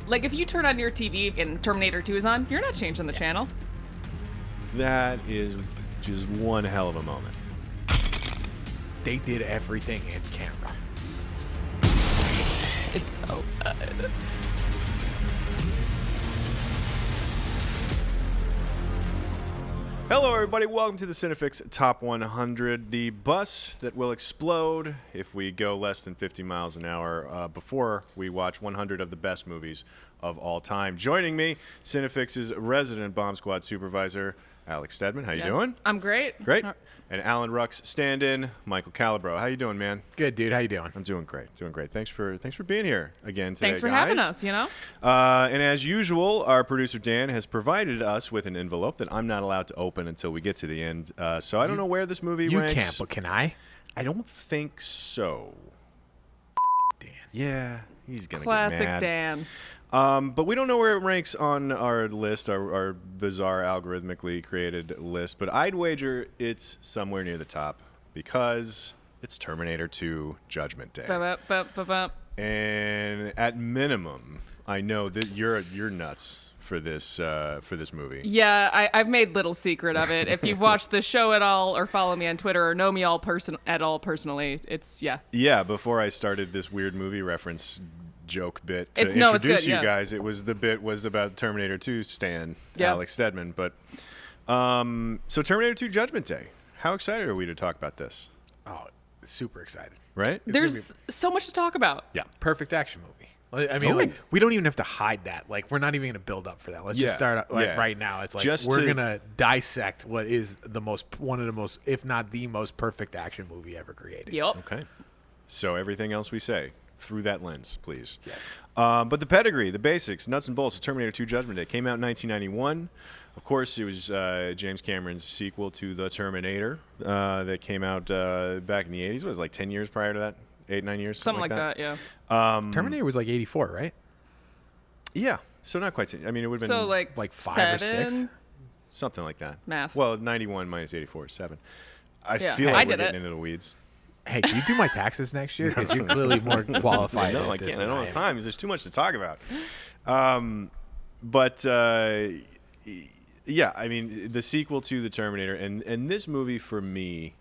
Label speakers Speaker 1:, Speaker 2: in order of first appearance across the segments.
Speaker 1: Like, if you turn on your TV and Terminator 2 is on, you're not changing the channel.
Speaker 2: That is just one hell of a moment.
Speaker 3: They did everything in camera.
Speaker 1: It's so good.
Speaker 2: Hello, everybody. Welcome to the CineFix Top 100, the bus that will explode if we go less than 50 miles an hour before we watch 100 of the best movies of all time. Joining me, CineFix's resident Bomb Squad supervisor, Alex Stedman. How you doing?
Speaker 1: I'm great.
Speaker 2: Great. And Alan Ruck's stand-in, Michael Calabro. How you doing, man?
Speaker 3: Good, dude. How you doing?
Speaker 2: I'm doing great. Doing great. Thanks for being here again today,
Speaker 1: Thanks for
Speaker 2: guys.
Speaker 1: having us, you know?
Speaker 2: And as usual, our producer Dan has provided us with an envelope that I'm not allowed to open until we get to the end. So I don't know where this movie ranks.
Speaker 3: You can't, but can I?
Speaker 2: I don't think so.
Speaker 3: Dan.
Speaker 2: Yeah, he's gonna
Speaker 1: Classic
Speaker 2: get mad.
Speaker 1: Dan.
Speaker 2: But we don't know where it ranks on our list, our bizarre algorithmically created list. But I'd wager it's somewhere near the top because it's Terminator 2 Judgment Day.
Speaker 1: Ba-ba-ba-ba-ba.
Speaker 2: And at minimum, I know that you're nuts for this movie.
Speaker 1: Yeah, I've made little secret of it. If you've watched the show at all or follow me on Twitter or know me personally, it's, yeah.
Speaker 2: Yeah, before I started this weird movie reference joke bit to
Speaker 1: it's
Speaker 2: introduce
Speaker 1: good,
Speaker 2: you
Speaker 1: yeah.
Speaker 2: guys, the bit was about Terminator 2 stan
Speaker 1: Yeah.
Speaker 2: Alex Stedman. But so Terminator 2 Judgment Day. How excited are we to talk about this?
Speaker 3: Oh, super excited.
Speaker 2: Right?
Speaker 1: There's so much to talk about.
Speaker 2: Yeah.
Speaker 3: Perfect action movie. I mean, like, we don't even have to hide that. Like, we're not even going to build up for that. Let's just start right now. It's like we're going to dissect what is one of the most, if not the most perfect action movie ever created.
Speaker 1: Yep.
Speaker 2: Okay. So everything else we say through that lens, please.
Speaker 3: Yes.
Speaker 2: But the pedigree, the basics, nuts and bolts of Terminator 2 Judgment Day came out in 1991. Of course, it was James Cameron's sequel to The Terminator that came out back in the 80s. What was it, like 10 years prior to that? 8, 9 years?
Speaker 1: Something like that, yeah.
Speaker 3: Terminator was like 84, right?
Speaker 2: Yeah. So not quite. I mean, it would have been
Speaker 1: So, like
Speaker 3: 5 or 6?
Speaker 2: something like that.
Speaker 1: Math.
Speaker 2: Well, 91 minus 84 is 7. I
Speaker 1: Yeah.
Speaker 2: feel
Speaker 1: I
Speaker 2: like we're
Speaker 1: did
Speaker 2: getting
Speaker 1: it.
Speaker 2: into the weeds.
Speaker 3: Hey, can you do my taxes next year? Because you're clearly more qualified.
Speaker 2: No,
Speaker 3: at
Speaker 2: I
Speaker 3: this
Speaker 2: can't. I
Speaker 3: than
Speaker 2: don't
Speaker 3: am.
Speaker 2: have time because there's too much to talk about. But yeah, I mean, the sequel to The Terminator, and this movie for me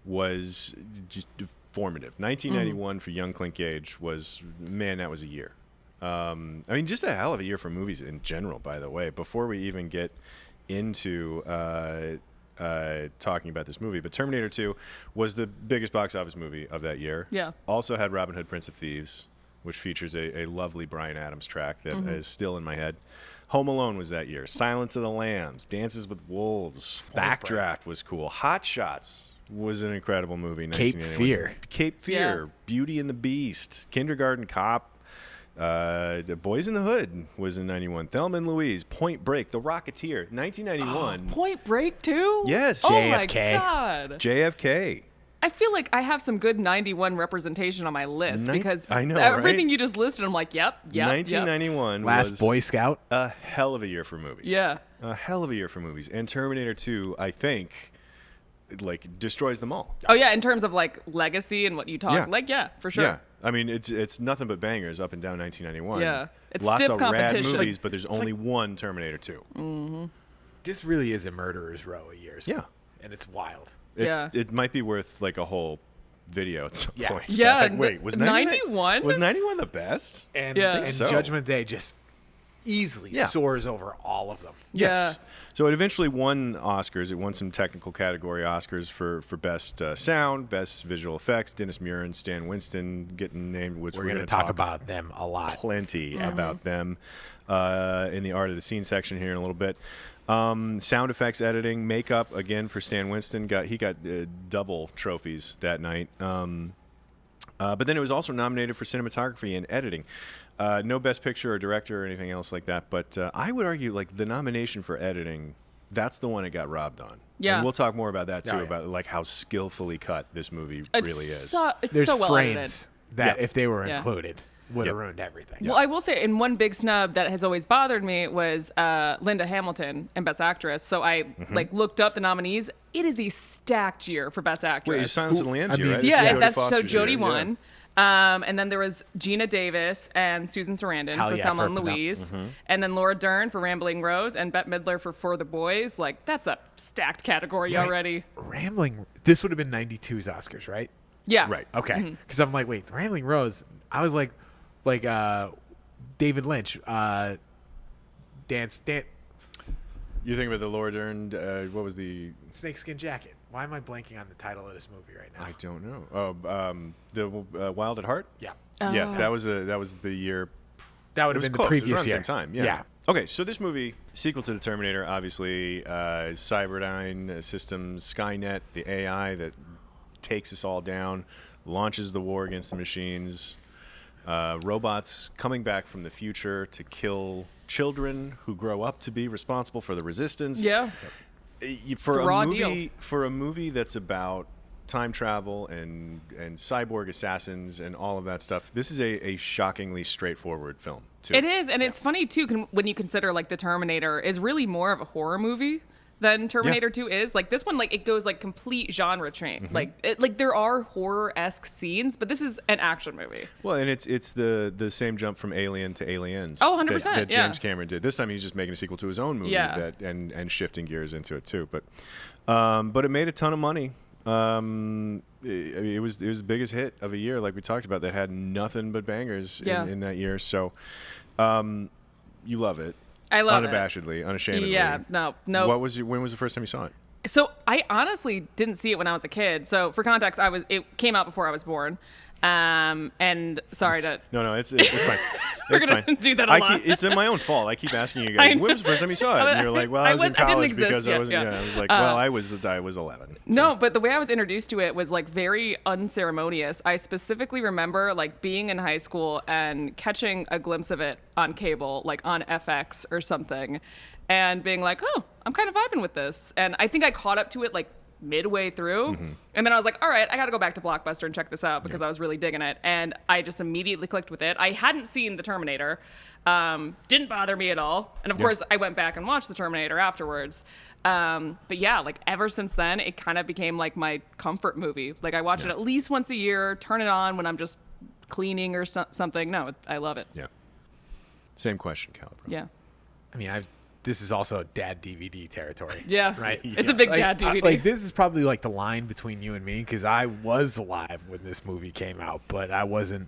Speaker 2: was just formative. 1991 for young Clint Gage was, man, that was a year. I mean, just a hell of a year for movies in general, by the way, before we even get into talking about this movie. But Terminator 2 was the biggest box office movie of that year.
Speaker 1: Yeah.
Speaker 2: Also had Robin Hood, Prince of Thieves, which features a lovely Bryan Adams track that is still in my head. Home Alone was that year. Silence of the Lambs, Dances with Wolves, Backdraft was cool. Hot Shots was an incredible movie.
Speaker 3: Cape
Speaker 2: 1981.
Speaker 3: Fear.
Speaker 2: Cape Fear,
Speaker 1: Yeah.
Speaker 2: Beauty and the Beast, Kindergarten Cop, Boys in the Hood was in 91. Thelma and Louise, Point Break, The Rocketeer, 1991.
Speaker 1: Point Break, too?
Speaker 2: Yes.
Speaker 1: Oh,
Speaker 3: JFK.
Speaker 1: my God.
Speaker 2: JFK.
Speaker 1: I feel like I have some good 91 representation on my list because
Speaker 2: I know,
Speaker 1: everything
Speaker 2: right?
Speaker 1: you just listed, I'm like, yep.
Speaker 2: 1991
Speaker 3: Last
Speaker 2: was
Speaker 3: Boy Scout.
Speaker 2: a hell of a year for movies.
Speaker 1: Yeah.
Speaker 2: A hell of a year for movies. And Terminator 2, I think, like, destroys them all.
Speaker 1: Oh, yeah, in terms of, like, legacy and what you talk.
Speaker 2: Yeah.
Speaker 1: Like, yeah, for sure.
Speaker 2: Yeah. I mean, it's nothing but bangers up and down 1991.
Speaker 1: Yeah. It's
Speaker 2: Lots
Speaker 1: stiff
Speaker 2: of rad
Speaker 1: competition.
Speaker 2: movies, but there's only one Terminator 2.
Speaker 3: This really is a murderer's row of years.
Speaker 2: Yeah.
Speaker 3: And it's wild.
Speaker 2: It might be worth, like, a whole video at some
Speaker 3: Yeah.
Speaker 2: point.
Speaker 1: Yeah,
Speaker 2: Like, wait, was
Speaker 1: 91?
Speaker 2: Was 91 the best?
Speaker 3: And,
Speaker 1: Yeah. I
Speaker 3: and
Speaker 2: think so.
Speaker 3: Judgment Day just easily
Speaker 2: Yeah.
Speaker 3: soars over all of them.
Speaker 1: Yeah.
Speaker 2: Yes. So it eventually won Oscars. It won some technical category Oscars for best sound, best visual effects. Dennis Muren, Stan Winston getting named, which
Speaker 3: We're
Speaker 2: we're
Speaker 3: going
Speaker 2: going
Speaker 3: to talk about them a lot.
Speaker 2: plenty about them in the art of the scene section here in a little bit. Sound effects editing, makeup again for Stan Winston. He got double trophies that night. But then it was also nominated for cinematography and editing. No Best Picture or Director or anything else like that. But I would argue, like, the nomination for editing, that's the one it got robbed on.
Speaker 1: Yeah.
Speaker 2: And we'll talk more about that, too,
Speaker 3: Oh, yeah.
Speaker 2: about, like, how skillfully cut this movie
Speaker 1: It's
Speaker 2: really is.
Speaker 1: It's
Speaker 3: There's
Speaker 1: so well edited.
Speaker 3: frames that, if they were
Speaker 1: Yeah.
Speaker 3: included, would have
Speaker 2: Yep.
Speaker 3: ruined everything.
Speaker 1: Well, I will say, in one big snub that has always bothered me was Linda Hamilton in Best Actress. So I like looked up the nominees. It is a stacked year for Best Actress.
Speaker 2: Wait, Silence of the Lambs,
Speaker 3: I mean,
Speaker 2: right?
Speaker 3: yeah,
Speaker 2: This is Jodie
Speaker 1: that's so
Speaker 2: Foster's
Speaker 1: Jodie
Speaker 2: year.
Speaker 1: won. And then there was Gina Davis and Susan Sarandon for Thelma and Louise. And then Laura Dern for Rambling Rose and Bette Midler for the Boys. Like, that's a stacked category already.
Speaker 3: This would have been 92's Oscars, right?
Speaker 1: Yeah.
Speaker 2: Right.
Speaker 3: Okay. Because I'm like, wait, Rambling Rose. I was like David Lynch, dance.
Speaker 2: You think about the Laura Dern, what was the...
Speaker 3: Snakeskin Jacket. Why am I blanking on the title of this movie right now?
Speaker 2: I don't know. The Wild at Heart?
Speaker 3: Yeah.
Speaker 2: Yeah, that was the year...
Speaker 3: That would have been
Speaker 2: close.
Speaker 3: the previous
Speaker 2: it was around
Speaker 3: year.
Speaker 2: The same time, yeah. Okay, so this movie, sequel to the Terminator, obviously, Cyberdyne Systems, Skynet, the AI that takes us all down, launches the war against the machines, robots coming back from the future to kill children who grow up to be responsible for the resistance.
Speaker 1: Yeah.
Speaker 2: For a movie that's about time travel and cyborg assassins and all of that stuff, this is a shockingly straightforward film too.
Speaker 1: It is, and it's funny too when you consider like the Terminator is really more of a horror movie than Terminator 2 is. Like this one, like it goes like complete genre change. Like there are horror-esque scenes, but this is an action movie.
Speaker 2: Well, and it's the same jump from Alien to Aliens.
Speaker 1: Oh, 100%.
Speaker 2: That James Cameron did. This time he's just making a sequel to his own movie and shifting gears into it too. But it made a ton of money. It was the biggest hit of a year, like we talked about, that had nothing but bangers in that year. So you love it.
Speaker 1: I love
Speaker 2: unabashedly, unashamedly.
Speaker 1: Yeah, no.
Speaker 2: When was the first time you saw it?
Speaker 1: So I honestly didn't see it when I was a kid. So for context, it came out before I was born. And sorry to...
Speaker 2: No, it's fine.
Speaker 1: We're going to do that a lot.
Speaker 2: It's my own fault. I keep asking you guys, when was the first time you saw it? And you're like, well, I was in college because I wasn't... I was like, well, I was 11. So.
Speaker 1: No, but the way I was introduced to it was like very unceremonious. I specifically remember like being in high school and catching a glimpse of it on cable, like on FX or something, and being like, oh, I'm kind of vibing with this. And I think I caught up to it like midway through, and then I was like, all right, I gotta go back to Blockbuster and check this out because I was really digging it, and I just immediately clicked with it. I hadn't seen the Terminator, didn't bother me at all, and of course I went back and watched the Terminator afterwards, but yeah, like ever since then it kind of became like my comfort movie. Like I watch it at least once a year, turn it on when I'm just cleaning or something. No, I love it.
Speaker 2: Same question, Calibro.
Speaker 3: I mean, this is also dad DVD territory.
Speaker 1: Yeah.
Speaker 3: Right?
Speaker 1: It's a big dad DVD.
Speaker 3: Like, this is probably like the line between you and me, because I was alive when this movie came out, but I wasn't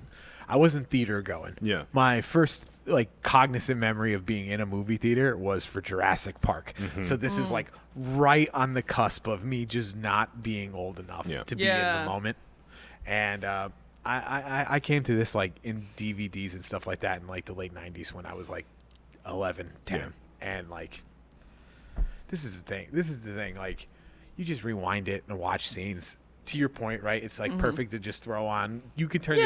Speaker 3: theater going.
Speaker 2: Yeah.
Speaker 3: My first like cognizant memory of being in a movie theater was for Jurassic Park. So this is like right on the cusp of me just not being old enough to be in the moment. And I came to this like in DVDs and stuff like that in like the late 90s when I was like 11, 10. Yeah. And like, this is the thing. Like, you just rewind it and watch scenes. To your point, right? It's like perfect to just throw on. You can turn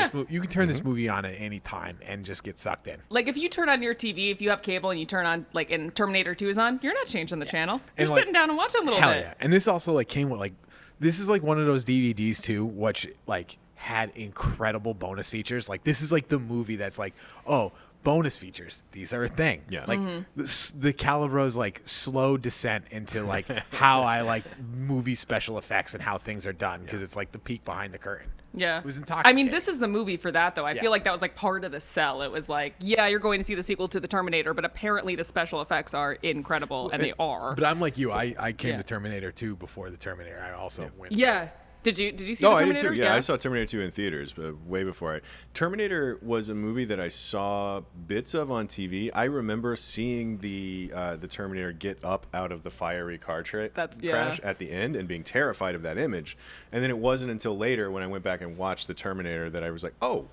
Speaker 3: this movie on at any time and just get sucked in.
Speaker 1: Like if you turn on your TV, if you have cable and you turn on like and Terminator 2 is on, you're not changing the channel. You're
Speaker 3: like,
Speaker 1: sitting down and watching a little bit.
Speaker 3: Yeah. And this also like came with like, this is like one of those DVDs too, which like had incredible bonus features. Like this is like the movie that's like, oh, bonus features, these are a thing.
Speaker 2: Yeah.
Speaker 3: Like the Calibro's like slow descent into like how I like movie special effects and how things are done, because it's like the peek behind the curtain.
Speaker 1: Yeah.
Speaker 3: It was intoxicating.
Speaker 1: I mean, this is the movie for that though. I feel like that was like part of the sell. It was like, yeah, you're going to see the sequel to the Terminator, but apparently the special effects are incredible, and they are.
Speaker 3: But I'm like you. I came to Terminator 2 before the Terminator. I also went.
Speaker 1: Yeah. Did you see
Speaker 2: the
Speaker 1: Terminator?
Speaker 2: I did too. Yeah, I saw Terminator 2 in theaters, but way before Terminator was a movie that I saw bits of on TV. I remember seeing the Terminator get up out of the fiery car crash at the end and being terrified of that image. And then it wasn't until later when I went back and watched the Terminator that I was like, oh,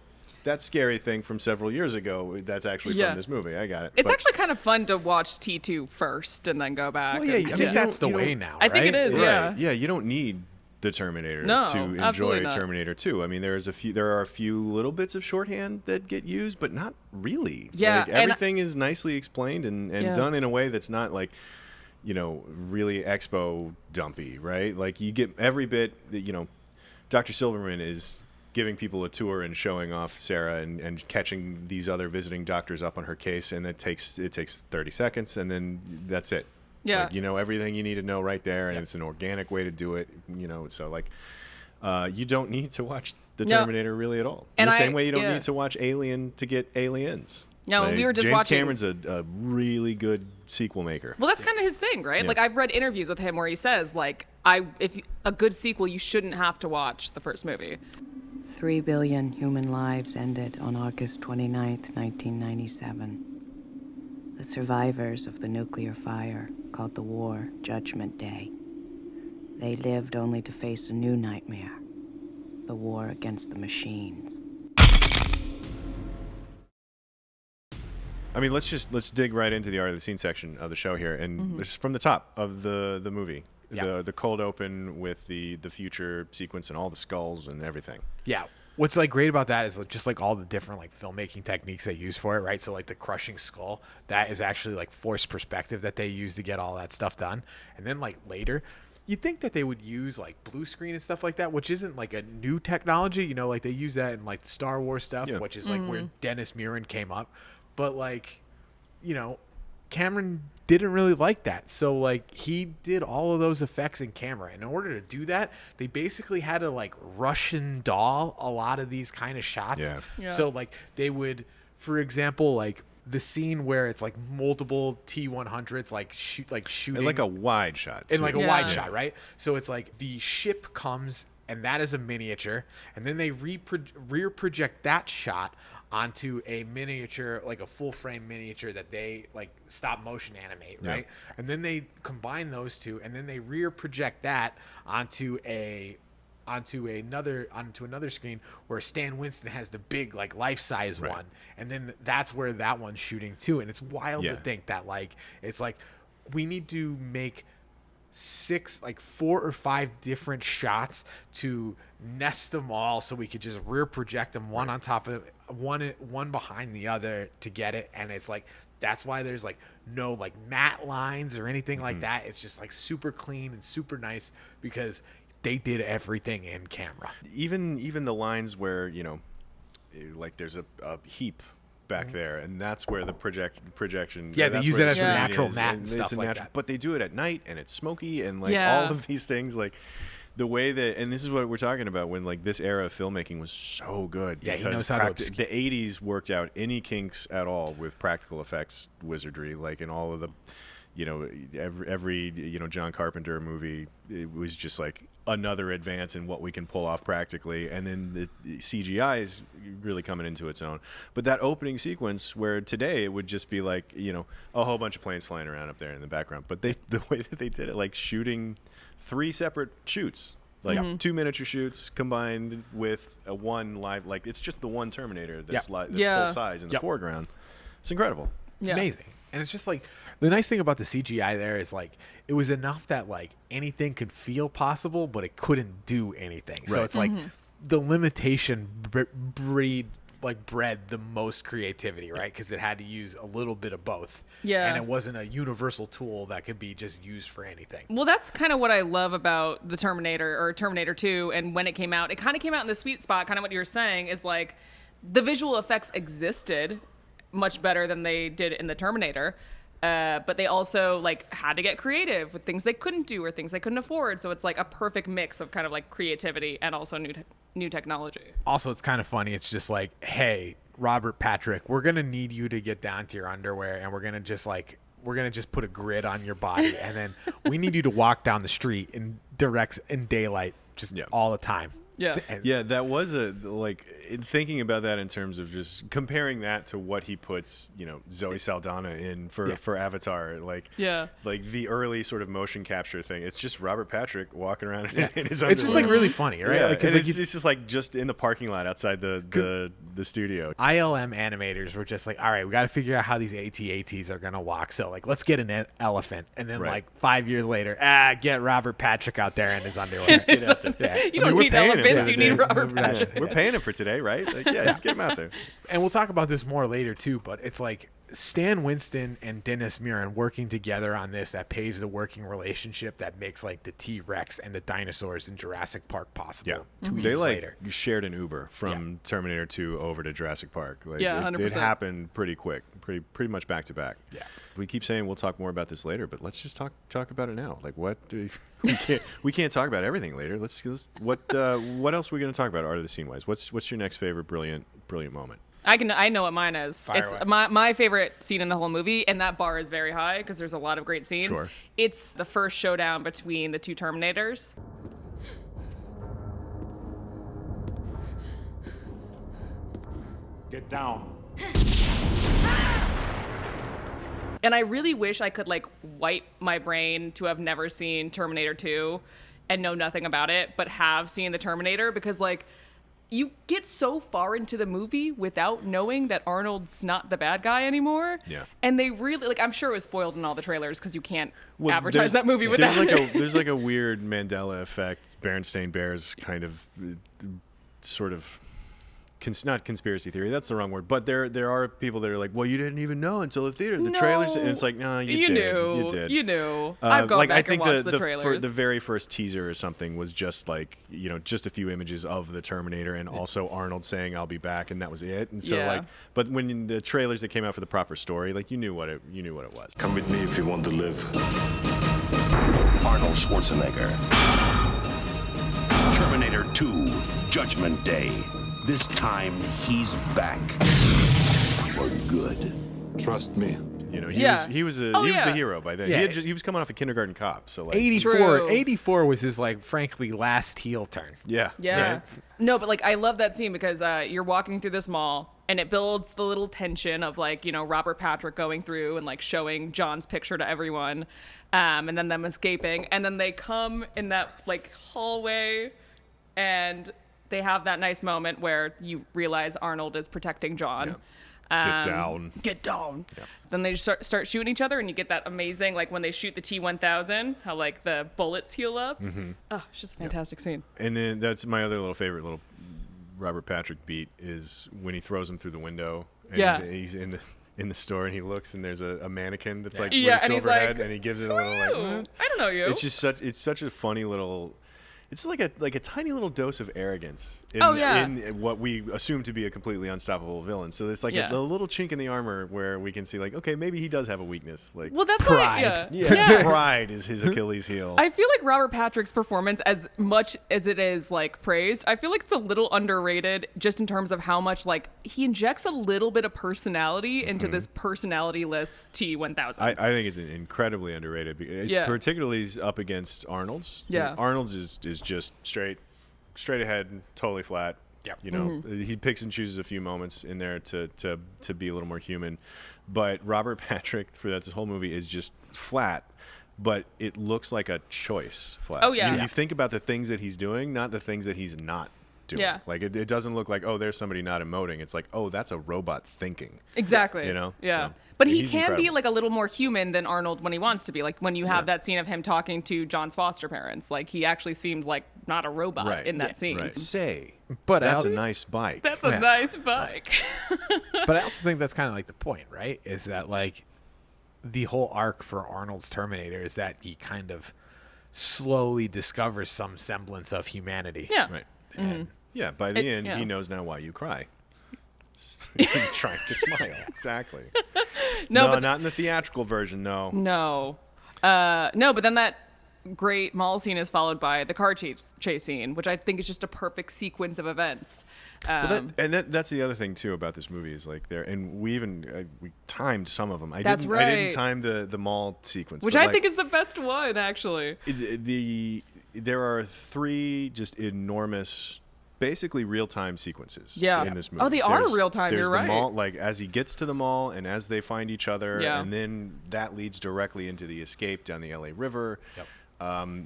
Speaker 2: that scary thing from several years ago, that's actually from this movie. I got it.
Speaker 1: It's actually kind of fun to watch T2 first and then go back.
Speaker 3: Well, yeah, I mean, that's the way now,
Speaker 1: I think it is,
Speaker 2: right. Yeah, you don't need the Terminator to enjoy Terminator 2. I mean, there are a few little bits of shorthand that get used, but not really.
Speaker 1: Yeah,
Speaker 2: like, everything is nicely explained and done in a way that's not like, really expo dumpy, right? Like you get every bit that, Dr. Silverman is giving people a tour and showing off Sarah and catching these other visiting doctors up on her case, and it takes 30 seconds, and then that's it.
Speaker 1: Yeah.
Speaker 2: Like, everything you need to know right there, and it's an organic way to do it, so like, you don't need to watch the Terminator really at all. In the same way you don't need to watch Alien to get Aliens.
Speaker 1: No,
Speaker 2: like,
Speaker 1: we were just
Speaker 2: James
Speaker 1: watching.
Speaker 2: Cameron's a really good sequel maker.
Speaker 1: Well, that's kind of his thing, right? Like I've read interviews with him where he says, like, if a good sequel, you shouldn't have to watch the first movie.
Speaker 4: 3 billion human lives ended on August 29th, 1997. The survivors of the nuclear fire called the war Judgment Day. They lived only to face a new nightmare, the war against the machines.
Speaker 2: I mean, let's dig right into the art of the scene section of the show here, and just from the top of the movie, the cold open with the future sequence and all the skulls and everything.
Speaker 3: Yeah. What's like great about that is like, just like all the different like filmmaking techniques they use for it, right? So like the crushing skull, that is actually like forced perspective that they use to get all that stuff done, and then like later. You'd think that they would use like blue screen and stuff like that, which isn't like a new technology, you know, like they use that in like the Star Wars stuff, which is like where Dennis Muren came up. But like, you know, Cameron didn't really like that. So like he did all of those effects in camera. In order to do that, they basically had to like Russian doll a lot of these kind of shots.
Speaker 1: Yeah.
Speaker 3: So like they would, for example, like the scene where it's like multiple T-100s like shooting
Speaker 2: And like a wide shot.
Speaker 3: in like a wide shot, right? So it's like the ship comes and that is a miniature, and then they rear project that shot onto a miniature, like a full frame miniature that they like stop motion animate, right? And then they combine those two, and then they rear project that onto another screen where Stan Winston has the big like life-size one, and then that's where that one's shooting too. And it's wild to think that like it's like we need to make 4 or 5 different shots to nest them all so we could just rear project them one on top of one behind the other to get it. And it's like that's why there's like no like matte lines or anything like that. It's just like super clean and super nice because they did everything in camera.
Speaker 2: Even the lines where, you know, like there's a heap back there, and that's where the projection.
Speaker 3: Yeah, they use it as a natural matte and stuff like that.
Speaker 2: But they do it at night, and it's smoky, and like all of these things, like the way that, and this is what we're talking about when like this era of filmmaking was so good.
Speaker 3: Yeah, he knows how to.
Speaker 2: The '80s worked out any kinks at all with practical effects wizardry, like in all of the, you know, every you know John Carpenter movie, it was just like another advance in what we can pull off practically, and then the CGI is really coming into its own. But that opening sequence where today it would just be like, you know, a whole bunch of planes flying around up there in the background, but the way that they did it, like shooting 3 separate shoots, like 2 miniature shoots combined with a one live, like it's just the one Terminator that's full size in the foreground. It's incredible.
Speaker 3: It's amazing. And it's just like the nice thing about the CGI there is like it was enough that like anything could feel possible, but it couldn't do anything. So it's like the limitation bred the most creativity, right? Because it had to use a little bit of both. Yeah. And it wasn't a universal tool that could be just used for anything.
Speaker 1: Well, that's kind of what I love about the Terminator or Terminator 2. And when it came out in the sweet spot, kind of what you were saying is like the visual effects existed much better than they did in the Terminator, but they also like had to get creative with things they couldn't do or things they couldn't afford. So it's like a perfect mix of kind of like creativity and also new technology.
Speaker 3: Also, it's kind of funny. It's just like, hey, Robert Patrick, we're gonna need you to get down to your underwear, and we're gonna just put a grid on your body, and then we need you to walk down the street in daylight just all the time.
Speaker 2: Yeah, that was in thinking about that in terms of just comparing that to what he puts, you know, Zoe Saldana in for Avatar, like the early sort of motion capture thing. It's just Robert Patrick walking around in his underwear.
Speaker 3: It's just like really funny, right?
Speaker 2: Yeah,
Speaker 3: like,
Speaker 2: it's just like just in the parking lot outside the studio.
Speaker 3: ILM animators were just like, all right, we got to figure out how these AT-ATs are gonna walk. So like, let's get an elephant, and then like 5 years later, get Robert Patrick out there in his underwear.
Speaker 2: Get out there.
Speaker 1: You don't need elephants, you need Robert Patrick.
Speaker 2: We're paying him for today, right? Like, just get him out there.
Speaker 3: And we'll talk about this more later too, but it's like Stan Winston and Dennis Muren working together on this that paves the working relationship that makes like the T-Rex and the dinosaurs in Jurassic Park possible. 2 years
Speaker 2: They
Speaker 3: later.
Speaker 2: shared an Uber from Terminator 2 over to Jurassic Park. Like,
Speaker 1: 100%.
Speaker 2: It happened pretty quick, pretty much back to back.
Speaker 3: Yeah.
Speaker 2: We keep saying we'll talk more about this later, but let's just talk about it now. Like, what do we can't talk about everything later. What else are we going to talk about art of the scene wise? What's your next favorite brilliant moment?
Speaker 1: I know what mine is.
Speaker 3: Fire
Speaker 1: It's
Speaker 3: away.
Speaker 1: my favorite scene in the whole movie, and that bar is very high because there's a lot of great scenes.
Speaker 2: Sure.
Speaker 1: It's the first showdown between the two Terminators.
Speaker 5: Get down.
Speaker 1: And I really wish I could like wipe my brain to have never seen Terminator 2 and know nothing about it, but have seen the Terminator, because like you get so far into the movie without knowing that Arnold's not the bad guy anymore.
Speaker 2: Yeah.
Speaker 1: And they really, like, I'm sure it was spoiled in all the trailers because you can't
Speaker 2: Well,
Speaker 1: advertise that movie without it.
Speaker 2: There's like a weird Mandela effect, Berenstain Bears kind of sort of not conspiracy theory, that's the wrong word, but there are people that are like, well, you didn't even know until the theater, the trailers, and it's like, no, you did.
Speaker 1: You knew. I've gone back and watched the trailers.
Speaker 2: The very first teaser or something was just like, just a few images of the Terminator and also Arnold saying I'll be back, and that was it. And so like, but when the trailers that came out for the proper story, like you knew what it was.
Speaker 5: Come with me if you want to live.
Speaker 6: Arnold Schwarzenegger. Terminator 2, Judgment Day. This time, he's back. For good.
Speaker 5: Trust me.
Speaker 2: He was the hero by then.
Speaker 3: Yeah.
Speaker 2: He was coming off a Kindergarten Cop, so like
Speaker 3: 84 was his like frankly last heel turn.
Speaker 2: Yeah.
Speaker 1: Yeah. No, but like I love that scene because you're walking through this mall and it builds the little tension of like, Robert Patrick going through and like showing John's picture to everyone, and then them escaping, and then they come in that like hallway and they have that nice moment where you realize Arnold is protecting John.
Speaker 2: Yeah.
Speaker 1: Get down.
Speaker 2: Yeah.
Speaker 1: Then they just start shooting each other, and you get that amazing, like when they shoot the T-1000, how like the bullets heal up. Mm-hmm. Oh, it's just a fantastic scene.
Speaker 2: And then that's my other favorite little Robert Patrick beat is when he throws him through the window. And he's in the store, and he looks, and there's a mannequin that's like with a silver head, and he gives it a little like,
Speaker 1: I don't know you.
Speaker 2: It's just such a funny little. It's like a tiny little dose of arrogance in what we assume to be a completely unstoppable villain. So it's like a little chink in the armor where we can see like, okay, maybe he does have a weakness. Like,
Speaker 1: well, that's
Speaker 3: pride.
Speaker 2: Pride is his Achilles heel.
Speaker 1: I feel like Robert Patrick's performance, as much as it is like praised, I feel like it's a little underrated just in terms of how much like he injects a little bit of personality into this personality-less T-1000.
Speaker 2: I think it's incredibly underrated, because particularly up against Arnold's.
Speaker 1: Yeah.
Speaker 2: Arnold's is just straight ahead, totally flat.
Speaker 3: Yeah.
Speaker 2: He picks and chooses a few moments in there to be a little more human. But Robert Patrick for this whole movie is just flat, but it looks like a choice flat.
Speaker 1: Oh, yeah.
Speaker 2: You think about the things that he's doing, not the things that he's not doing.
Speaker 1: Yeah.
Speaker 2: Like it doesn't look like, oh, there's somebody not emoting. It's like, oh, that's a robot thinking.
Speaker 1: Exactly.
Speaker 2: Yeah.
Speaker 1: So, but he
Speaker 2: he's
Speaker 1: can
Speaker 2: incredible.
Speaker 1: be like a little more human than Arnold when he wants to be. Like when you have that scene of him talking to John's foster parents, like he actually seems like not a robot in that scene.
Speaker 2: Right. Say,
Speaker 3: But
Speaker 2: that's a nice bike.
Speaker 1: That's a nice bike.
Speaker 3: But I also think that's kind of like the point, right? Is that like the whole arc for Arnold's Terminator is that he kind of slowly discovers some semblance of humanity.
Speaker 1: Yeah.
Speaker 2: Right.
Speaker 3: And
Speaker 2: Yeah, by the end, he knows now why you cry. Trying to smile. Exactly.
Speaker 1: No,
Speaker 2: not in the theatrical version, no.
Speaker 1: No, but then that great mall scene is followed by the car chase scene, which I think is just a perfect sequence of events.
Speaker 2: That's the other thing too about this movie is like and we timed some of them. I
Speaker 1: That's
Speaker 2: didn't
Speaker 1: right.
Speaker 2: time the mall sequence,
Speaker 1: Which I think is the best one, actually.
Speaker 2: There are 3 just enormous, basically real-time sequences in this movie.
Speaker 1: Oh, they are real-time,
Speaker 2: There's
Speaker 1: you're
Speaker 2: the
Speaker 1: right.
Speaker 2: mall, like as he gets to the mall and as they find each other,
Speaker 1: Yeah.
Speaker 2: and then that leads directly into the escape down the LA River. Yep.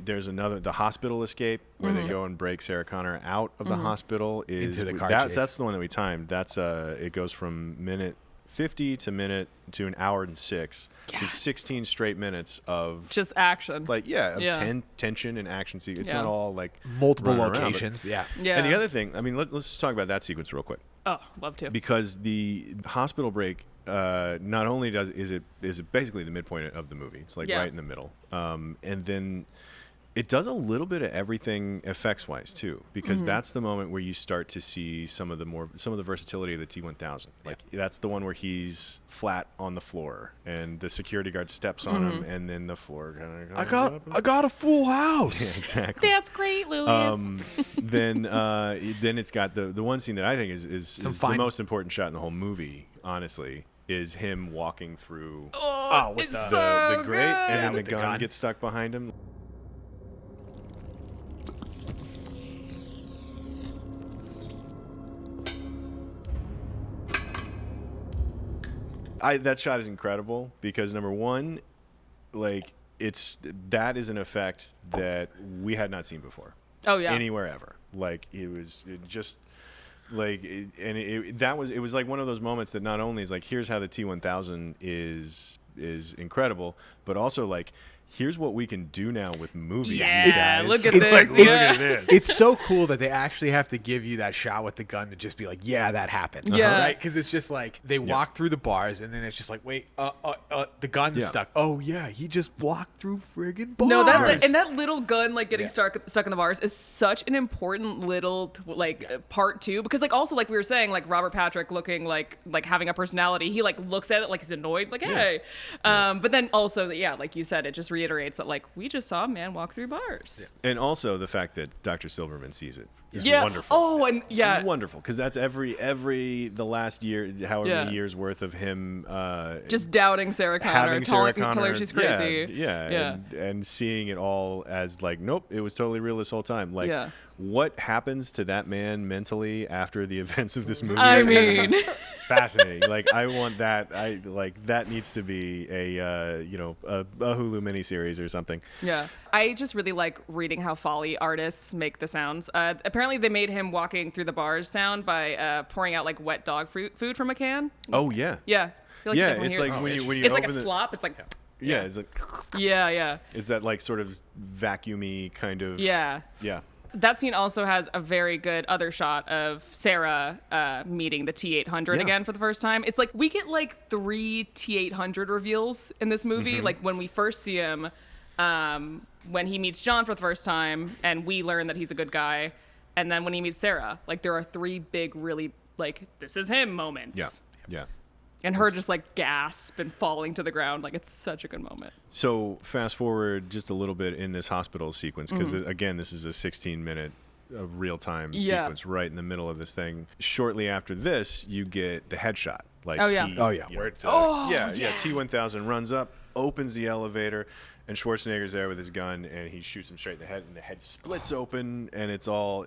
Speaker 2: There's the hospital escape where they go and break Sarah Connor out of the hospital.
Speaker 3: Into the car chase.
Speaker 2: That's the one that we timed. That's it goes from minute 50 to an hour and 6.
Speaker 1: Yeah.
Speaker 2: It's 16 straight minutes of
Speaker 1: Just action.
Speaker 2: like tension and action sequence. It's not all like
Speaker 3: multiple
Speaker 2: running around,
Speaker 3: locations.
Speaker 1: Yeah.
Speaker 2: and the other thing, I mean, let's just talk about that sequence real quick.
Speaker 1: Oh, love to.
Speaker 2: Because the hospital break not only is it basically the midpoint of the movie. It's like right in the middle. And then it does a little bit of everything effects wise too, because that's the moment where you start to see some of the versatility of the T-1000. Like that's the one where he's flat on the floor and the security guard steps on him, and then the floor kind of
Speaker 3: I got a full house.
Speaker 2: Yeah, exactly.
Speaker 1: That's great, Louis.
Speaker 2: Then it's got the one scene that I think is the most important shot in the whole movie, honestly, is him walking through
Speaker 1: with
Speaker 2: the grate, and then
Speaker 3: with
Speaker 2: the
Speaker 3: the
Speaker 2: gun
Speaker 3: gun
Speaker 2: gets stuck behind him. That shot is incredible because number one, like that is an effect that we had not seen before.
Speaker 1: Oh yeah.
Speaker 2: Anywhere ever. Like it was like one of those moments that not only is like, here's how the T-1000 is incredible, but also like, here's what we can do now with movies.
Speaker 1: Yeah,
Speaker 2: you guys.
Speaker 1: look at this.
Speaker 2: Like, look at this.
Speaker 3: It's so cool that they actually have to give you that shot with the gun to just be like, yeah, that happened.
Speaker 1: Yeah.
Speaker 3: Right? Because it's just like they walk through the bars and then it's just like, wait, the gun's stuck. Oh, yeah, he just walked through friggin' bars.
Speaker 1: No, that little gun like getting stuck in the bars is such an important little part too, because like also like we were saying, like Robert Patrick looking like having a personality. He like looks at it like he's annoyed, like hey. But then also like you said, it just reiterates that like we just saw a man walk through bars.
Speaker 2: And also the fact that Dr. Silverman sees it is
Speaker 1: Yeah.
Speaker 2: wonderful.
Speaker 1: Oh, and yeah.
Speaker 2: It's wonderful, because that's the last year, however many years worth of him
Speaker 1: just doubting Sarah Connor, telling her she's crazy.
Speaker 2: Yeah. And seeing it all as like, nope, it was totally real this whole time. Like, what happens to that man mentally after the events of this movie?
Speaker 1: I mean,
Speaker 2: fascinating. Like, I want that. That needs to be a Hulu miniseries or something.
Speaker 1: Yeah. I just really like reading how Foley artists make the sounds. Apparently they made him walking through the bars sound by pouring out like wet dog food from a can.
Speaker 2: Oh yeah.
Speaker 1: Yeah.
Speaker 2: It's like when you
Speaker 1: it's like a
Speaker 2: open
Speaker 1: slop. It's like
Speaker 2: yeah, it's like
Speaker 1: yeah.
Speaker 2: It's that like sort of vacuumy kind of
Speaker 1: Yeah. That scene also has a very good other shot of Sarah meeting the T-800 again for the first time. It's like we get like 3 T-800 reveals in this movie. Like when we first see him, when he meets John for the first time, and we learn that he's a good guy, and then when he meets Sarah, like there are 3 big, really like this is him moments.
Speaker 2: Yeah.
Speaker 1: And her just like gasp and falling to the ground. Like it's such a good moment.
Speaker 2: So fast forward just a little bit in this hospital sequence, because again, this is a 16-minute real-time sequence right in the middle of this thing. Shortly after this, you get the headshot. Like T-1000 runs up, opens the elevator, and Schwarzenegger's there with his gun, and he shoots him straight in the head, and the head splits open, and it's all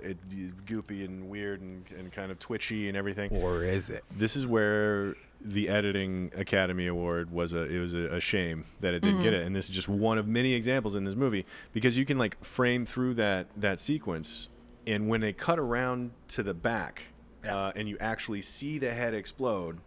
Speaker 2: goopy and weird and kind of twitchy and everything.
Speaker 3: Or is it?
Speaker 2: This is where the Editing Academy Award was a shame that it didn't get it, and this is just one of many examples in this movie, because you can like frame through that sequence, and when they cut around to the back and you actually see the head explode,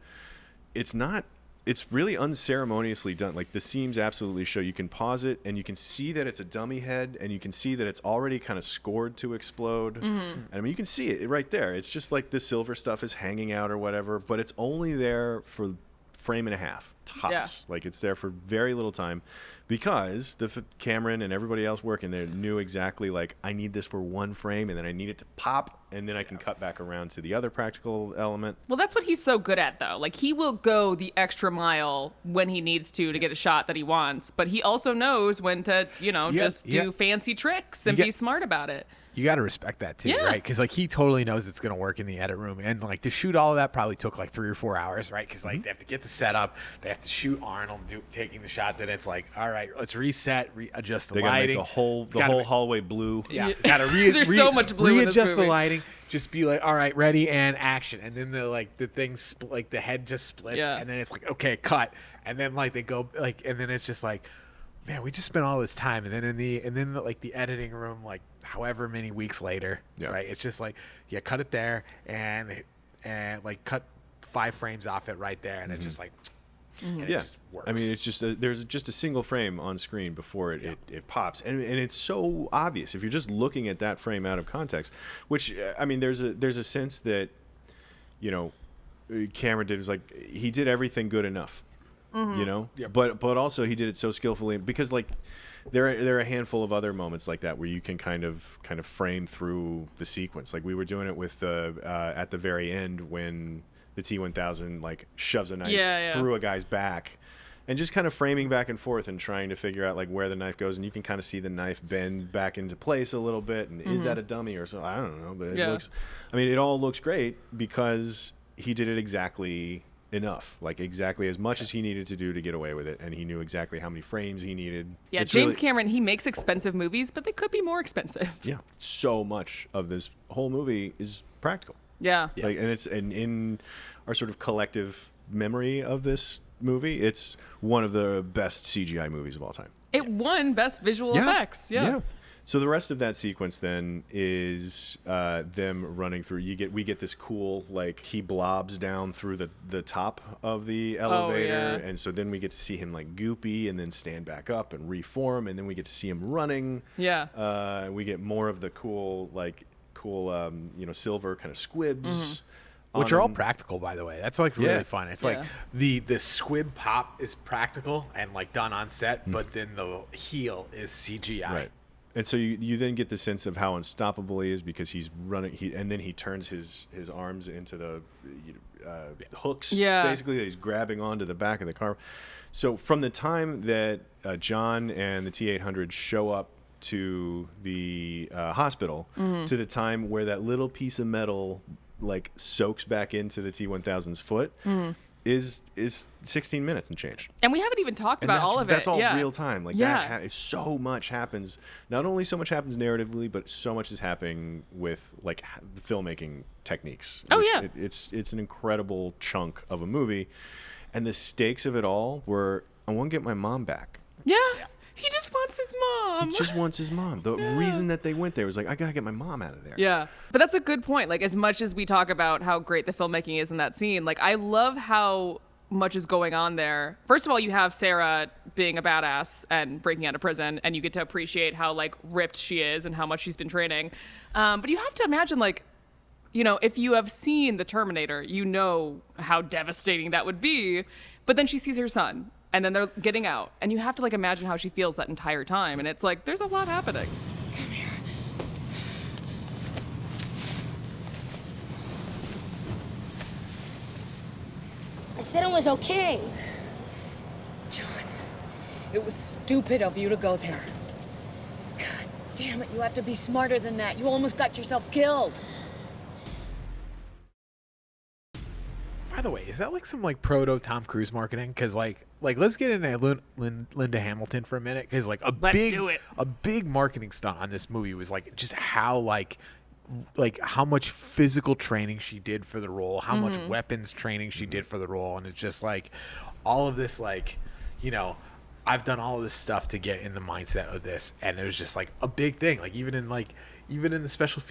Speaker 2: it's really unceremoniously done. Like the seams absolutely show. You can pause it and you can see that it's a dummy head, and you can see that it's already kind of scored to explode. And I mean, you can see it right there. It's just like the silver stuff is hanging out or whatever, but it's only there for frame and a half tops. Like it's there for very little time, because Cameron and everybody else working there knew exactly like, I need this for one frame, and then I need it to pop, and then I can cut back around to the other practical element.
Speaker 1: Well, that's what he's so good at, though. Like, he will go the extra mile when he needs to get a shot that he wants, but he also knows when to, just do fancy tricks and be smart about it.
Speaker 3: You got to respect that too, right? Because like he totally knows it's going to work in the edit room, and like to shoot all of that probably took like 3 or 4 hours, right? Because like they have to get the setup, they have to shoot Arnold taking the shot. Then it's like, all right, let's reset, readjust the lighting.
Speaker 2: They got to make the whole hallway blue.
Speaker 3: Yeah, got to
Speaker 1: There's so much blue
Speaker 3: readjust
Speaker 1: in this movie.
Speaker 3: the lighting. Just be like, all right, ready and action, and then the thing like the head just splits, and then it's like, okay, cut, and then like they go like, and then it's just like, man, we just spent all this time, and then the editing room, like however many weeks later, right? It's just like, cut it there, and like cut 5 frames off it right there, and it's just like, and it just works.
Speaker 2: I mean, it's just there's just a single frame on screen before it pops, and it's so obvious if you're just looking at that frame out of context. Which I mean, there's a sense that, Cameron did was like he did everything good enough, you know. Yep. But also he did it so skillfully because like there are a handful of other moments like that where you can kind of frame through the sequence. Like we were doing it with at the very end when the T-1000 like shoves a knife through a guy's back. And just kind of framing back and forth and trying to figure out like where the knife goes, and you can kind of see the knife bend back into place a little bit. And is that a dummy or something? I don't know, but it looks. I mean, it all looks great because he did it exactly enough, like exactly as much as he needed to do to get away with it, and he knew exactly how many frames he needed.
Speaker 1: Yeah, James Cameron, he makes expensive movies, but they could be more expensive.
Speaker 2: Yeah, so much of this whole movie is practical.
Speaker 1: Yeah,
Speaker 2: like, and it's in our sort of collective memory of this movie, it's one of the best CGI movies of all time.
Speaker 1: It won Best Visual Effects. Yeah.
Speaker 2: So the rest of that sequence then is them running through. We get this cool like he blobs down through the top of the elevator, and so then we get to see him like goopy and then stand back up and reform, and then we get to see him running. Yeah. We get more of the cool silver kind of squibs.
Speaker 3: Which are all practical, by the way. That's like really fun. It's like the squib pop is practical and like done on set, but then the heel is CGI.
Speaker 2: Right. And so you then get the sense of how unstoppable he is because he's running. And then he turns his arms into the hooks, basically, that he's grabbing onto the back of the car. So from the time that John and the T-800 show up to the hospital to the time where that little piece of metal like soaks back into the T-1000's foot is 16 minutes and change.
Speaker 1: And we haven't even taled about all of it.
Speaker 2: That's all real time. Like so much happens. Not only so much happens narratively, but so much is happening with like filmmaking techniques. It's an incredible chunk of a movie, and the stakes of it all were I want to get my mom back.
Speaker 1: Yeah. He just wants his mom.
Speaker 2: He just wants his mom. The reason that they went there was like, I gotta get my mom out of there.
Speaker 1: Yeah. But that's a good point. Like, as much as we talk about how great the filmmaking is in that scene, like, I love how much is going on there. First of all, you have Sarah being a badass and breaking out of prison, and you get to appreciate how, like, ripped she is and how much she's been training. But you have to imagine, like, you know, if you have seen The Terminator, you know how devastating that would be. But then she sees her son. And then they're getting out. And you have to, like, imagine how she feels that entire time. And it's like, there's a lot happening.
Speaker 7: Come here. I said it was okay. John, it was stupid of you to go there. God damn it, you have to be smarter than that. You almost got yourself killed.
Speaker 3: By the way, is that like some like proto Tom Cruise marketing? Because like let's get into Linda Hamilton for a minute. Because like a big marketing stunt on this movie was like just how like how much physical training she did for the role, how much weapons training she did for the role, and it's just like all of this like, you know, I've done all of this stuff to get in the mindset of this, and it was just like a big thing. Like even in the special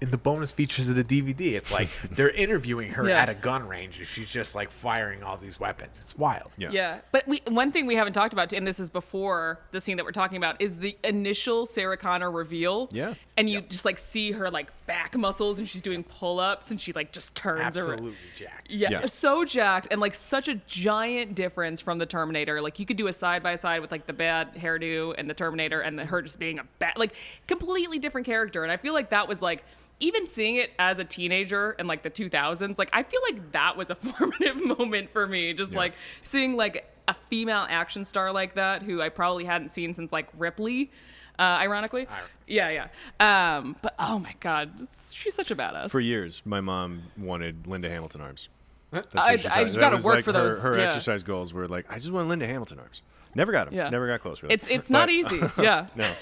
Speaker 3: in the bonus features of the DVD, it's like they're interviewing her at a gun range and she's just like firing all these weapons. It's wild.
Speaker 1: Yeah. But one thing we haven't talked about, and this is before the scene that we're talking about, is the initial Sarah Connor reveal. Yeah. And you just like see her like back muscles and she's doing pull-ups and she like just turns
Speaker 3: absolutely jacked.
Speaker 1: Yeah, so jacked, and like such a giant difference from the Terminator. Like you could do a side-by-side with like the bad hairdo and the Terminator and her just being a like completely different character. And I feel like that was like, even seeing it as a teenager in like the 2000s, like I feel like that was a formative moment for me. Just like seeing like a female action star like that, who I probably hadn't seen since like Ripley, ironically. Yeah. But oh my God, she's such a badass.
Speaker 2: For years, my mom wanted Linda Hamilton arms.
Speaker 1: You got to work for those.
Speaker 2: Her exercise goals were like, I just want Linda Hamilton arms. Never got them. Yeah. Never got close. Really.
Speaker 1: It's not easy. Yeah.
Speaker 2: No.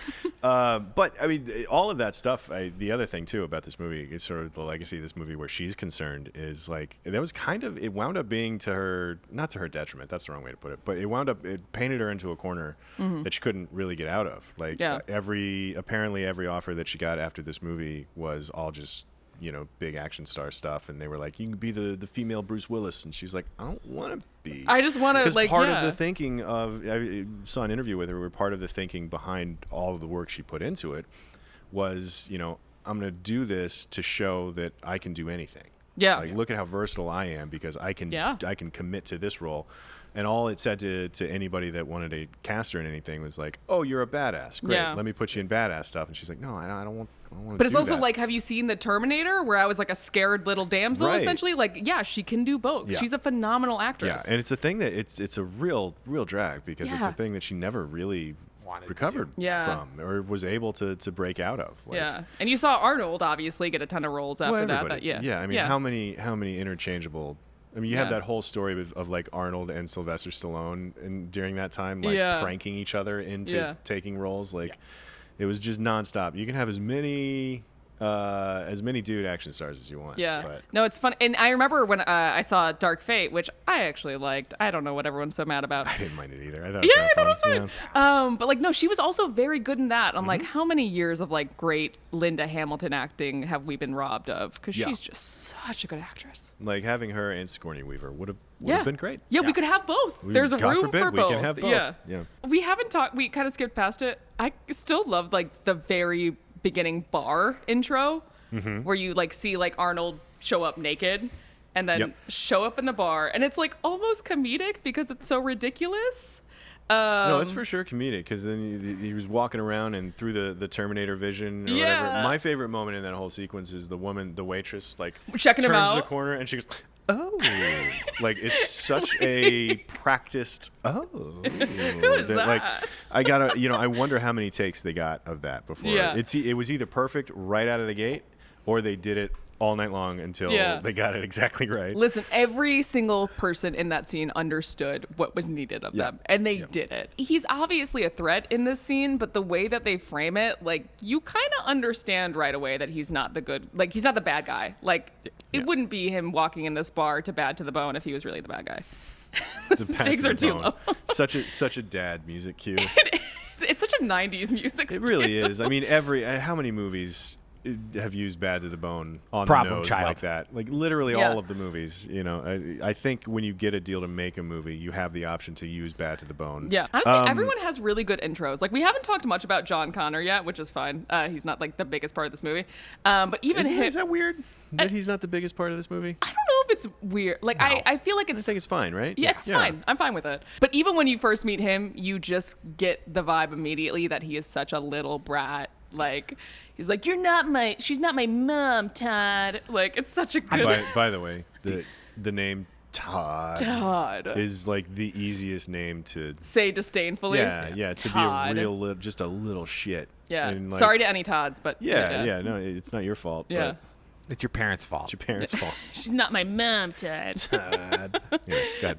Speaker 2: But I mean, all of that stuff. The other thing too about this movie is sort of the legacy of this movie where she's concerned is like that was kind of, it wound up being to her, not to her detriment. That's the wrong way to put it. But it painted her into a corner that she couldn't really get out of. Like apparently every offer that she got after this movie was all just, you know, big action star stuff, and they were like, you can be the female Bruce Willis, and she's like, I don't want to be.
Speaker 1: I just want to, like,
Speaker 2: part of the thinking of, I saw an interview with her where part of the thinking behind all of the work she put into it was, you know, I'm going to do this to show that I can do anything.
Speaker 1: Yeah.
Speaker 2: Like, look at how versatile I am because I can commit to this role. And all it said to anybody that wanted to cast her in anything was like, "Oh, you're a badass. Great. Let me put you in badass stuff." And she's like, "No, I don't want to."
Speaker 1: But it's also like, have you seen the Terminator, where I was like a scared little damsel, essentially? Like, yeah, she can do both. Yeah. She's a phenomenal actress.
Speaker 2: Yeah, and it's a thing that it's a real drag because it's a thing that she never really recovered from or was able to break out of. Like,
Speaker 1: and you saw Arnold obviously get a ton of roles after that.
Speaker 2: I mean, how many interchangeable. I mean, you have that whole story of like Arnold and Sylvester Stallone, and during that time, like pranking each other into taking roles. Like, it was just nonstop. You can have as many dude action stars as you want.
Speaker 1: Yeah.
Speaker 2: But.
Speaker 1: No, it's fun. And I remember when I saw Dark Fate, which I actually liked. I don't know what everyone's so mad about.
Speaker 2: I didn't mind it either. I thought it was fun.
Speaker 1: Yeah. But like, no, she was also very good in that. I'm like, how many years of like great Linda Hamilton acting have we been robbed of? Because she's just such a good actress.
Speaker 2: Like, having her and Sigourney Weaver would have been great.
Speaker 1: Yeah, we could have both. There's a room for both.
Speaker 2: We can have both.
Speaker 1: Yeah. We haven't talked. We kind of skipped past it. I still love like the very beginning bar intro where you like see like Arnold show up naked and then show up in the bar, and it's like almost comedic because it's so ridiculous.
Speaker 2: No, it's for sure comedic because then he was walking around and through the Terminator vision or whatever. My favorite moment in that whole sequence is the waitress, like
Speaker 1: checking him out,
Speaker 2: turns the corner and she goes, "Oh," like it's such a practiced. Oh,
Speaker 1: who is that?
Speaker 2: Like, I gotta, I wonder how many takes they got of that before. It was either perfect right out of the gate, or they did it all night long until they got it exactly right.
Speaker 1: Listen, every single person in that scene understood what was needed of them, and they did it. He's obviously a threat in this scene, but the way that they frame it, like, you kind of understand right away that he's not he's not the bad guy. Like, it wouldn't be him walking in this bar to Bad to the Bone if he was really the bad guy. The stakes are too low.
Speaker 2: Such a dad music cue.
Speaker 1: It's such a 90s music.
Speaker 2: It really is. I mean, how many movies have used Bad to the Bone on
Speaker 3: Problem
Speaker 2: the nose
Speaker 3: Child.
Speaker 2: like that? Like, literally all of the movies. I think when you get a deal to make a movie, you have the option to use Bad to the Bone.
Speaker 1: Yeah, honestly, everyone has really good intros. Like, we haven't talked much about John Connor yet, which is fine. He's not like the biggest part of this movie. But even
Speaker 2: is that weird that he's not the biggest part of this movie?
Speaker 1: I don't know if it's weird. Like, no. I feel like
Speaker 2: I think it's fine, right?
Speaker 1: Yeah, it's fine. I'm fine with it. But even when you first meet him, you just get the vibe immediately that he is such a little brat. Like, he's like, she's not my mom, Todd. Like, it's such a good.
Speaker 2: By the way, the name Todd is like the easiest name to
Speaker 1: say disdainfully.
Speaker 2: Yeah, to
Speaker 1: Todd.
Speaker 2: Be just a little shit.
Speaker 1: Yeah.
Speaker 2: And like,
Speaker 1: sorry to any Todds, but
Speaker 2: yeah, no, it's not your fault.
Speaker 1: Yeah.
Speaker 2: But
Speaker 3: it's your parents' fault.
Speaker 2: It's your parents' fault.
Speaker 1: She's not my mom, Todd.
Speaker 2: Todd. Yeah, go ahead.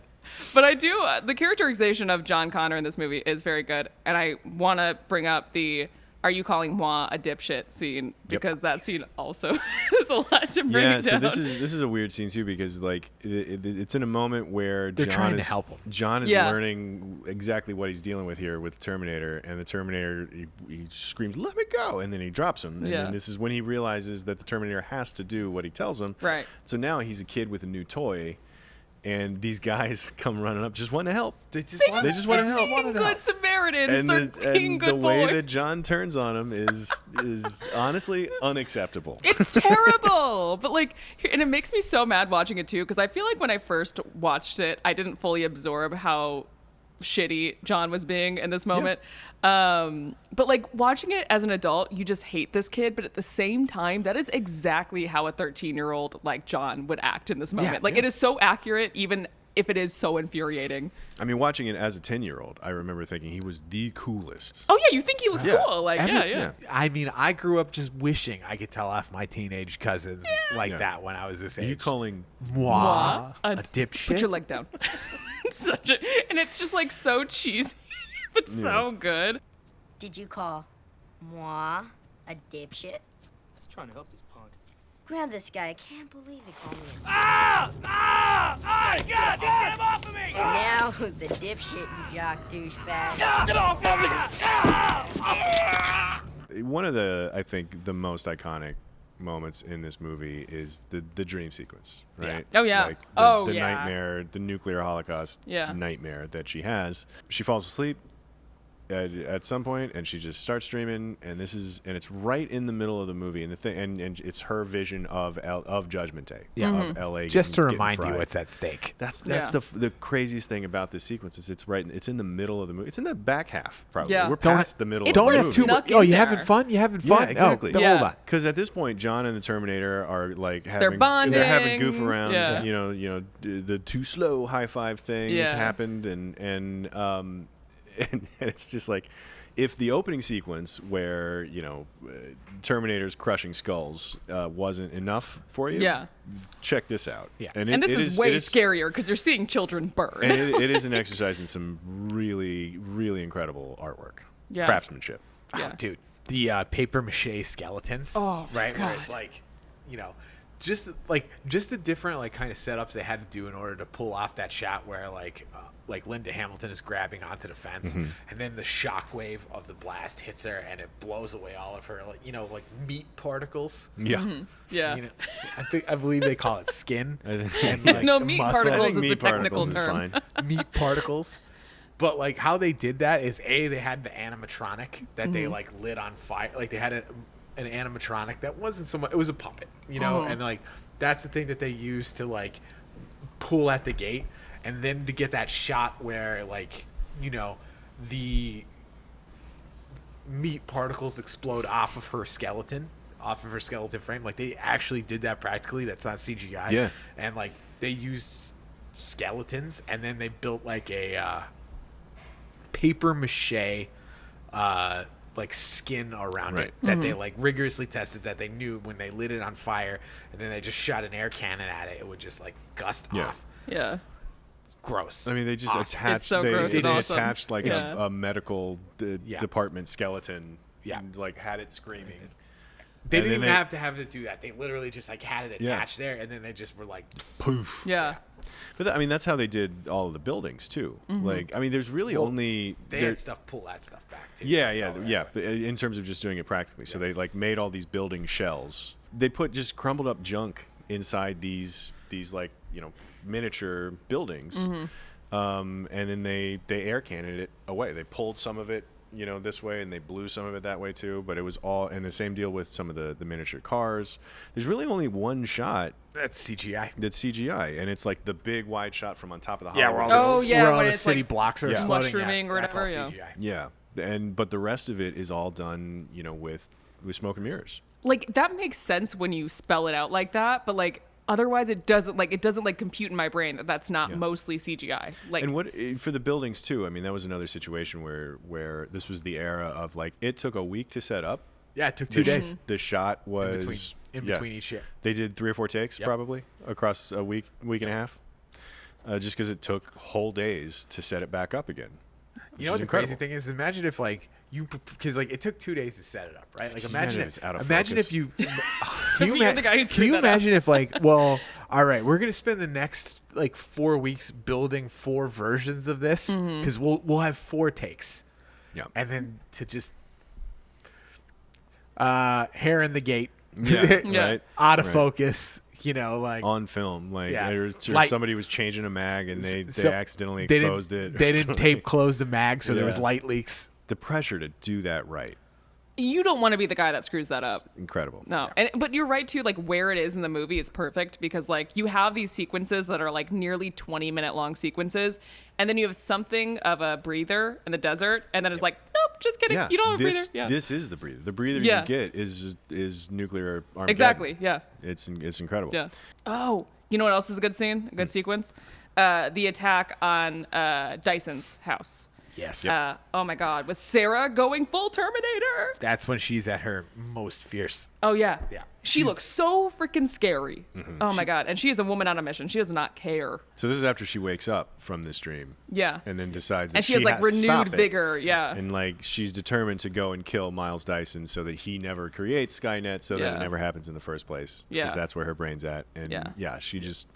Speaker 1: But I do, the characterization of John Connor in this movie is very good. And I want to bring up the "Are you calling moi a dipshit?" scene, because that scene also is a lot to bring down.
Speaker 2: So this is a weird scene too, because like it's in a moment where
Speaker 3: they're trying to help him.
Speaker 2: John is learning exactly what he's dealing with here with Terminator, and the Terminator he screams, "Let me go!" and then he drops him. And then this is when he realizes that the Terminator has to do what he tells him.
Speaker 1: Right.
Speaker 2: So now he's a kid with a new toy. And these guys come running up, just wanting to help. They just want to help.
Speaker 1: Being good Samaritans.
Speaker 2: And
Speaker 1: they're being good
Speaker 2: the way
Speaker 1: boys.
Speaker 2: that John turns on him is honestly unacceptable.
Speaker 1: It's terrible. But like, and it makes me so mad watching it too, because I feel like when I first watched it, I didn't fully absorb how shitty John was being in this moment. But like, watching it as an adult, you just hate this kid, but at the same time, that is exactly how a 13-year-old like John would act in this moment. It is so accurate, even if it is so infuriating.
Speaker 2: I mean, watching it as a 10-year-old, I remember thinking he was the coolest.
Speaker 1: Oh yeah, you think he looks cool. Like, yeah.
Speaker 3: I mean, I grew up just wishing I could tell off my teenage cousins like that when I was this age.
Speaker 2: Are you calling
Speaker 3: moi a dipshit?
Speaker 1: Put your leg down. And it's just like so cheesy, but so good.
Speaker 8: Did you call moi a dipshit?
Speaker 9: Just trying to help this punk.
Speaker 8: Grab this guy. I can't believe he called me a
Speaker 9: God, get him off of me!
Speaker 8: Now who's the dipshit, you jock douchebag?
Speaker 9: Get off of me!
Speaker 2: One of I think the most iconic moments in this movie is the dream sequence, right?
Speaker 1: Oh yeah.
Speaker 2: Like the nightmare, the nuclear holocaust nightmare that she has. She falls asleep, at some point, and she just starts streaming, and it's right in the middle of the movie, and the thing, and it's her vision of Judgment Day, of LA.
Speaker 3: Just to remind
Speaker 2: fried.
Speaker 3: you what's at stake.
Speaker 2: That's the craziest thing about this sequence is it's in the middle of the movie. It's in the back half, probably.
Speaker 1: Yeah.
Speaker 2: We're past the middle.
Speaker 1: It's
Speaker 2: of the
Speaker 1: like
Speaker 2: movie.
Speaker 1: snuck
Speaker 3: Oh,
Speaker 1: in
Speaker 3: you
Speaker 1: there.
Speaker 3: having fun? You having fun?
Speaker 2: Yeah, exactly.
Speaker 3: Oh,
Speaker 1: Yeah.
Speaker 3: hold on.
Speaker 2: Because at this point, John and the Terminator are like
Speaker 1: They're bonding.
Speaker 2: They're having goof arounds.
Speaker 1: Yeah.
Speaker 2: You know, the too slow high five thing has
Speaker 1: Yeah.
Speaker 2: happened, and it's just like, if the opening sequence where Terminator's crushing skulls wasn't enough for you, check this out.
Speaker 3: Yeah.
Speaker 1: And this is way scarier because you're seeing children burn.
Speaker 2: And it is an exercise in some really, really incredible artwork, craftsmanship.
Speaker 3: Oh, dude, the paper mache skeletons.
Speaker 1: Oh,
Speaker 3: right,
Speaker 1: God.
Speaker 3: where it's like, just the different like kind of setups they had to do in order to pull off that shot where like Linda Hamilton is grabbing onto the fence, and then the shockwave of the blast hits her and it blows away all of her like meat particles.
Speaker 2: Yeah.
Speaker 1: Mm-hmm. Yeah.
Speaker 3: I believe they call it skin.
Speaker 2: And,
Speaker 1: No, meat
Speaker 3: muscle.
Speaker 1: particles is the
Speaker 2: meat
Speaker 1: technical
Speaker 2: particles
Speaker 1: term.
Speaker 2: is fine.
Speaker 3: Meat particles. But like how they did that is they had the animatronic that they like lit on fire. Like they had an animatronic that wasn't so much. It was a puppet, and like that's the thing that they used to like pull at the gate, and then to get that shot where like the meat particles explode off of her skeleton frame. Like they actually did that practically. That's not CGI.
Speaker 2: Yeah.
Speaker 3: And like they used skeletons, and then they built like a paper mache like skin around it that they like rigorously tested, that they knew when they lit it on fire and then they just shot an air cannon at it, it would just like gust off.
Speaker 1: Yeah.
Speaker 3: Gross.
Speaker 2: I mean, they just attached.
Speaker 1: It's so gross
Speaker 2: they
Speaker 1: and
Speaker 2: just
Speaker 1: awesome.
Speaker 2: attached like
Speaker 1: Yeah.
Speaker 2: a medical department skeleton.
Speaker 3: Yeah.
Speaker 2: And like had it screaming.
Speaker 3: They
Speaker 2: And
Speaker 3: didn't
Speaker 2: then
Speaker 3: even have to have it do that. They literally just like had it attached there, and then they just were like
Speaker 2: poof.
Speaker 1: Yeah.
Speaker 2: But I mean, that's how they did all of the buildings too. Like, I mean, there's really only
Speaker 3: they had stuff pull that stuff back too.
Speaker 2: Yeah. But in terms of just doing it practically, so they like made all these building shells. They put just crumbled up junk inside these like miniature buildings, and then they air cannoned it away. They pulled some of it this way, and they blew some of it that way too. But it was all, and the same deal with some of the miniature cars. There's really only one shot
Speaker 3: That's CGI.
Speaker 2: that's CGI, and it's like the big wide shot from on top of the
Speaker 3: Yeah,
Speaker 2: Hollywood
Speaker 3: where all
Speaker 2: Hills.
Speaker 3: the,
Speaker 1: Oh, yeah,
Speaker 3: where all
Speaker 1: when
Speaker 3: the
Speaker 1: it's,
Speaker 3: city
Speaker 1: like,
Speaker 3: blocks are
Speaker 2: Yeah.
Speaker 3: exploding.
Speaker 1: Mushrooming or
Speaker 3: that's all
Speaker 1: whatever,
Speaker 3: CGI.
Speaker 2: Yeah, but the rest of it is all done, with smoke and mirrors.
Speaker 1: Like that makes sense when you spell it out like that, but like otherwise it doesn't compute in my brain that that's not mostly CGI. Like,
Speaker 2: And what for the buildings too? I mean, that was another situation where this was the era of like it took a week to set up.
Speaker 3: Yeah, it took 2 days.
Speaker 2: The shot was
Speaker 3: in between each year.
Speaker 2: They did 3 or 4 takes probably across a week and a half, just because it took whole days to set it back up again.
Speaker 3: You know what the crazy thing is? Imagine if like because like it took 2 days to set it up, right? Like imagine
Speaker 2: it's out of
Speaker 3: imagine
Speaker 2: focus.
Speaker 3: if you
Speaker 1: You're the guy who's
Speaker 3: can you
Speaker 1: screwed that up.
Speaker 3: imagine if like all right, we're gonna spend the next like 4 weeks building 4 versions of this because we'll have 4 takes, and then to just hair in the gate,
Speaker 2: right,
Speaker 3: out of focus. Like
Speaker 2: on film, like
Speaker 3: Light-
Speaker 2: somebody was changing a mag and they
Speaker 3: so
Speaker 2: accidentally
Speaker 3: they
Speaker 2: exposed
Speaker 3: didn't,
Speaker 2: it.
Speaker 3: They didn't tape close the mag, so there was
Speaker 2: Yeah.
Speaker 3: light leaks.
Speaker 2: The pressure to do that right,
Speaker 1: you don't want to be the guy that screws that up.
Speaker 2: incredible.
Speaker 1: No, but you're right too. Like where it is in the movie is perfect because like you have these sequences that are like nearly 20-minute long sequences, and then you have something of a breather in the desert, and then it's like, nope, just kidding.
Speaker 2: Yeah,
Speaker 1: You don't have a breather. Yeah,
Speaker 2: this is the breather. The breather
Speaker 1: Yeah.
Speaker 2: you get is nuclear Armageddon.
Speaker 1: exactly. Yeah,
Speaker 2: It's incredible.
Speaker 1: yeah. Oh, you know what else is a good scene? A good sequence? The attack on Dyson's house.
Speaker 3: Yes.
Speaker 1: Oh my God, with Sarah going full Terminator.
Speaker 3: That's when she's at her most fierce.
Speaker 1: Oh yeah.
Speaker 3: Yeah.
Speaker 1: She looks so freaking scary. Oh my God, and she is a woman on a mission. She does not care.
Speaker 2: So this is after she wakes up from this dream.
Speaker 1: Yeah.
Speaker 2: And then decides that
Speaker 1: And she has like
Speaker 2: to stop
Speaker 1: renewed
Speaker 2: it.
Speaker 1: vigor. Yeah.
Speaker 2: And like she's determined to go and kill Miles Dyson so that he never creates Skynet, so that it
Speaker 1: Yeah.
Speaker 2: never happens in the first place.
Speaker 1: Yeah.
Speaker 2: Because that's where her brain's at. And
Speaker 1: Yeah.
Speaker 2: she just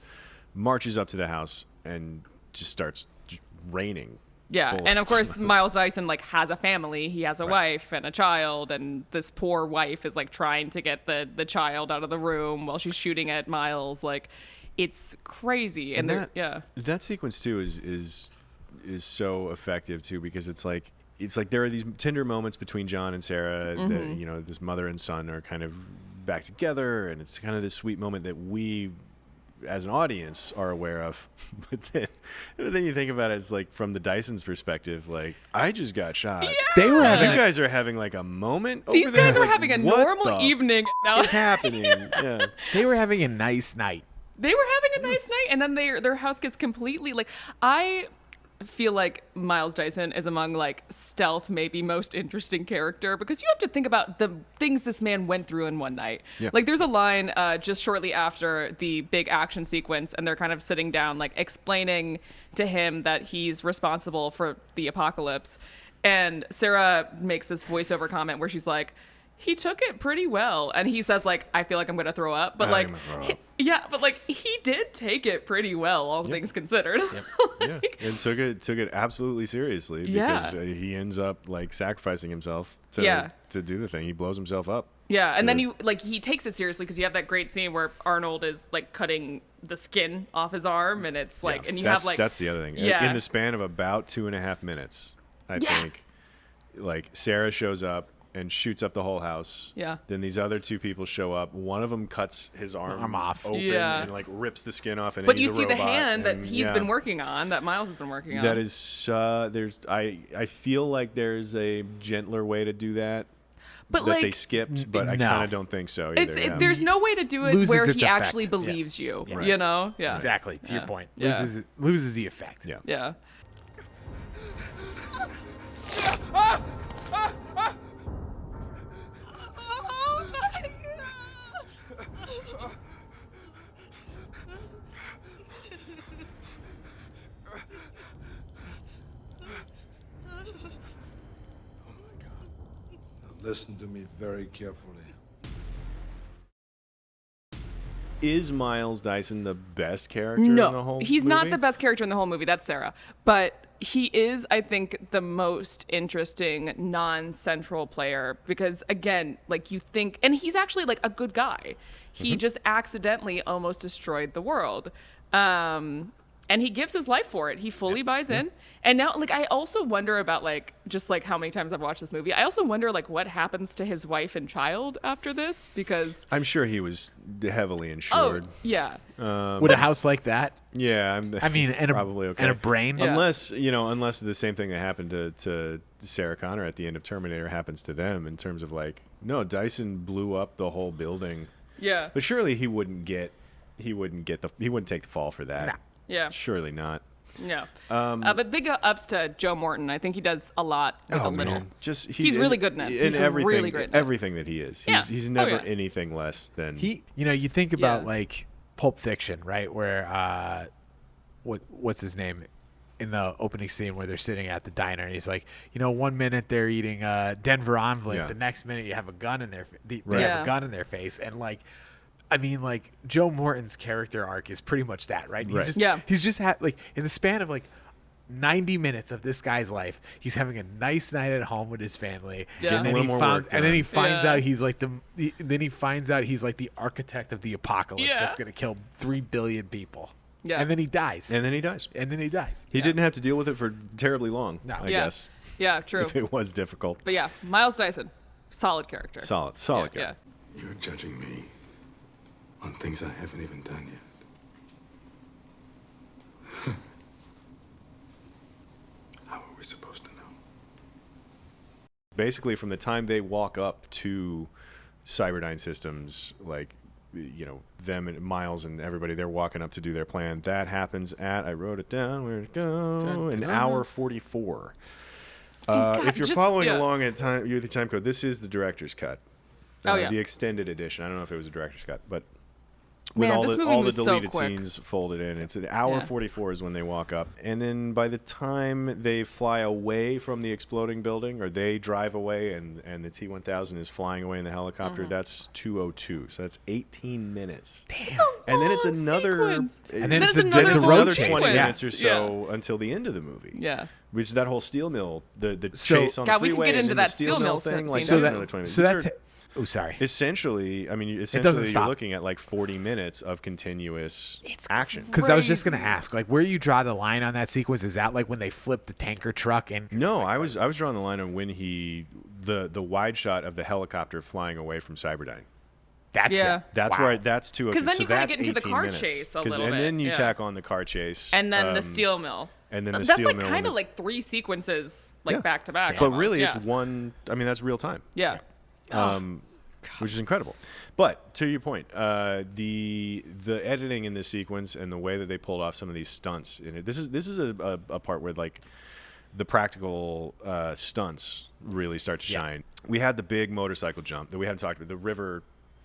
Speaker 2: marches up to the house and just starts just raining.
Speaker 1: Yeah,
Speaker 2: bullets.
Speaker 1: and of course Miles Dyson like has a family. He has a wife and a child, and this poor wife is like trying to get the child out of the room while she's shooting at Miles. Like, it's crazy. And
Speaker 2: that sequence too is so effective too, because it's like it's like there are these tender moments between John and Sarah that, you know, this mother and son are kind of back together, and it's kind of this sweet moment that we as an audience are aware of. But then you think about it, it's like from the Dyson's perspective, like, I just got shot.
Speaker 1: Yeah.
Speaker 3: They were having
Speaker 2: you guys are having like a moment
Speaker 1: These
Speaker 2: over there?
Speaker 1: guys are
Speaker 2: Like,
Speaker 1: having a
Speaker 2: what
Speaker 1: normal
Speaker 2: the
Speaker 1: evening.
Speaker 2: f- is happening? Yeah.
Speaker 3: they were having a nice night.
Speaker 1: They were having a nice night, and then their house gets completely like. I feel like Miles Dyson is among like stealth maybe most interesting character, because you have to think about the things this man went through in one night.
Speaker 2: Yeah.
Speaker 1: Like there's a line just shortly after the big action sequence, and they're kind of sitting down like explaining to him that he's responsible for the apocalypse, and Sarah makes this voiceover comment where she's like, he took it pretty well, and he says like, I feel like I'm gonna throw up, but like he did take it pretty well, all things considered.
Speaker 2: Yeah, and took it absolutely seriously, because he ends up like sacrificing himself to do the thing. He blows himself up.
Speaker 1: Yeah, and then he takes it seriously, because you have that great scene where Arnold is like cutting the skin off his arm, and it's like, and you have like,
Speaker 2: that's the other thing.
Speaker 1: Yeah.
Speaker 2: In the span of about 2.5 minutes, I think, like Sarah shows up and shoots up the whole house.
Speaker 1: Yeah.
Speaker 2: Then these other two people show up. One of them cuts his arm off open and like rips the skin off. And
Speaker 1: but
Speaker 2: he's
Speaker 1: you
Speaker 2: a
Speaker 1: see the
Speaker 2: robot,
Speaker 1: hand that
Speaker 2: and,
Speaker 1: he's been working on, that Miles has been working on.
Speaker 2: That is, I feel like there's a gentler way to do that.
Speaker 1: But
Speaker 2: that
Speaker 1: like,
Speaker 2: they skipped, but I kind of don't think so either.
Speaker 1: There's no way to do it
Speaker 3: Loses
Speaker 1: where
Speaker 3: its
Speaker 1: he
Speaker 3: effect.
Speaker 1: actually believes you.
Speaker 2: Right.
Speaker 1: You know? Yeah.
Speaker 3: Exactly. To your point.
Speaker 1: Yeah.
Speaker 3: Loses the effect.
Speaker 2: Yeah.
Speaker 1: Yeah.
Speaker 5: Listen to me very carefully.
Speaker 2: Is Miles Dyson the best character in the whole movie?
Speaker 1: He's not the best character in the whole movie. That's Sarah. But he is, I think, the most interesting non-central player, because, again, like you think, and he's actually like a good guy. He just accidentally almost destroyed the world. And he gives his life for it. He fully buys in. And now, like, I also wonder about, like, just, like, how many times I've watched this movie. I also wonder, like, what happens to his wife and child after this, because...
Speaker 2: I'm sure he was heavily insured.
Speaker 1: Oh, yeah.
Speaker 3: With a house like that?
Speaker 2: Yeah.
Speaker 3: I mean, and
Speaker 2: probably okay.
Speaker 3: And a brain?
Speaker 1: Yeah.
Speaker 2: Unless the same thing that happened to Sarah Connor at the end of Terminator happens to them, in terms of, like, no, Dyson blew up the whole building.
Speaker 1: Yeah.
Speaker 2: But surely he wouldn't take the fall for that.
Speaker 3: Nah.
Speaker 1: Yeah.
Speaker 2: Surely not.
Speaker 1: Yeah. But big ups to Joe Morton. I think he does a lot with a little.
Speaker 2: Man.
Speaker 1: He's really good in it. He's
Speaker 2: everything,
Speaker 1: really great in it.
Speaker 2: everything that he is. He's never anything less than...
Speaker 3: You think about, like, Pulp Fiction, right? Where, what's his name? In the opening scene where they're sitting at the diner, and he's like, 1 minute they're eating Denver omelet, the next minute you have a gun in their have a gun in their face, and like, I mean, like, Joe Morton's character arc is pretty much that, right? He's just like, in the span of like 90 minutes of this guy's life, he's having a nice night at home with his family, and then he finds out he's like the architect of the apocalypse that's going to kill 3 billion people.
Speaker 1: Yeah.
Speaker 3: And then he dies.
Speaker 2: And then he dies. He didn't have to deal with it for terribly long, I guess.
Speaker 1: Yeah, true.
Speaker 2: If it was difficult.
Speaker 1: But yeah, Miles Dyson, solid character.
Speaker 2: Solid guy.
Speaker 1: Yeah.
Speaker 5: You're judging me on things I haven't even done yet. How are we supposed to know?
Speaker 2: Basically, from the time they walk up to Cyberdyne Systems, like, them and Miles and everybody, they're walking up to do their plan. That happens at, I wrote it down, where'd it go? An hour 44. If you're following along at your time code, this is the director's cut. The extended edition. I don't know if it was a director's cut, but with all the deleted scenes folded in. It's an hour 44 is when they walk up. And then by the time they fly away from the exploding building, or they drive away and the T-1000 is flying away in the helicopter, that's 2:02. So that's 18 minutes.
Speaker 1: Damn.
Speaker 2: And then it's another
Speaker 1: sequence.
Speaker 3: And then it's
Speaker 2: another
Speaker 3: chase.
Speaker 2: 20 minutes or so until the end of the movie.
Speaker 1: Yeah.
Speaker 2: Which is that whole steel mill, the chase on the freeway,
Speaker 1: we can get into
Speaker 2: and
Speaker 1: that
Speaker 2: the steel mill thing. Like,
Speaker 1: scene.
Speaker 2: that's another 20 minutes.
Speaker 3: Oh, sorry.
Speaker 2: Essentially, I mean, you're looking at like 40 minutes of continuous action.
Speaker 3: Because I was just going to ask, like, where you draw the line on that sequence, is that like when they flip the tanker truck in?
Speaker 2: No, I was drawing the line on when the wide shot of the helicopter flying away from Cyberdyne.
Speaker 3: That's it.
Speaker 2: That's where that's 2
Speaker 1: Because then
Speaker 2: so
Speaker 1: you kind of
Speaker 2: that's
Speaker 1: get into the
Speaker 2: 18
Speaker 1: car
Speaker 2: minutes.
Speaker 1: chase a little bit.
Speaker 2: And then you tack on the car chase.
Speaker 1: And then the steel mill.
Speaker 2: And then the
Speaker 1: that's
Speaker 2: steel
Speaker 1: like
Speaker 2: mill.
Speaker 1: kind of like 3 sequences, like back to back.
Speaker 2: But
Speaker 1: almost.
Speaker 2: really, it's one. I mean, that's real time.
Speaker 1: Yeah.
Speaker 2: Which is incredible. But to your point, the editing in this sequence and the way that they pulled off some of these stunts in it. This is a part where like the practical stunts really start to shine. We had the big motorcycle jump that we hadn't talked about. The river.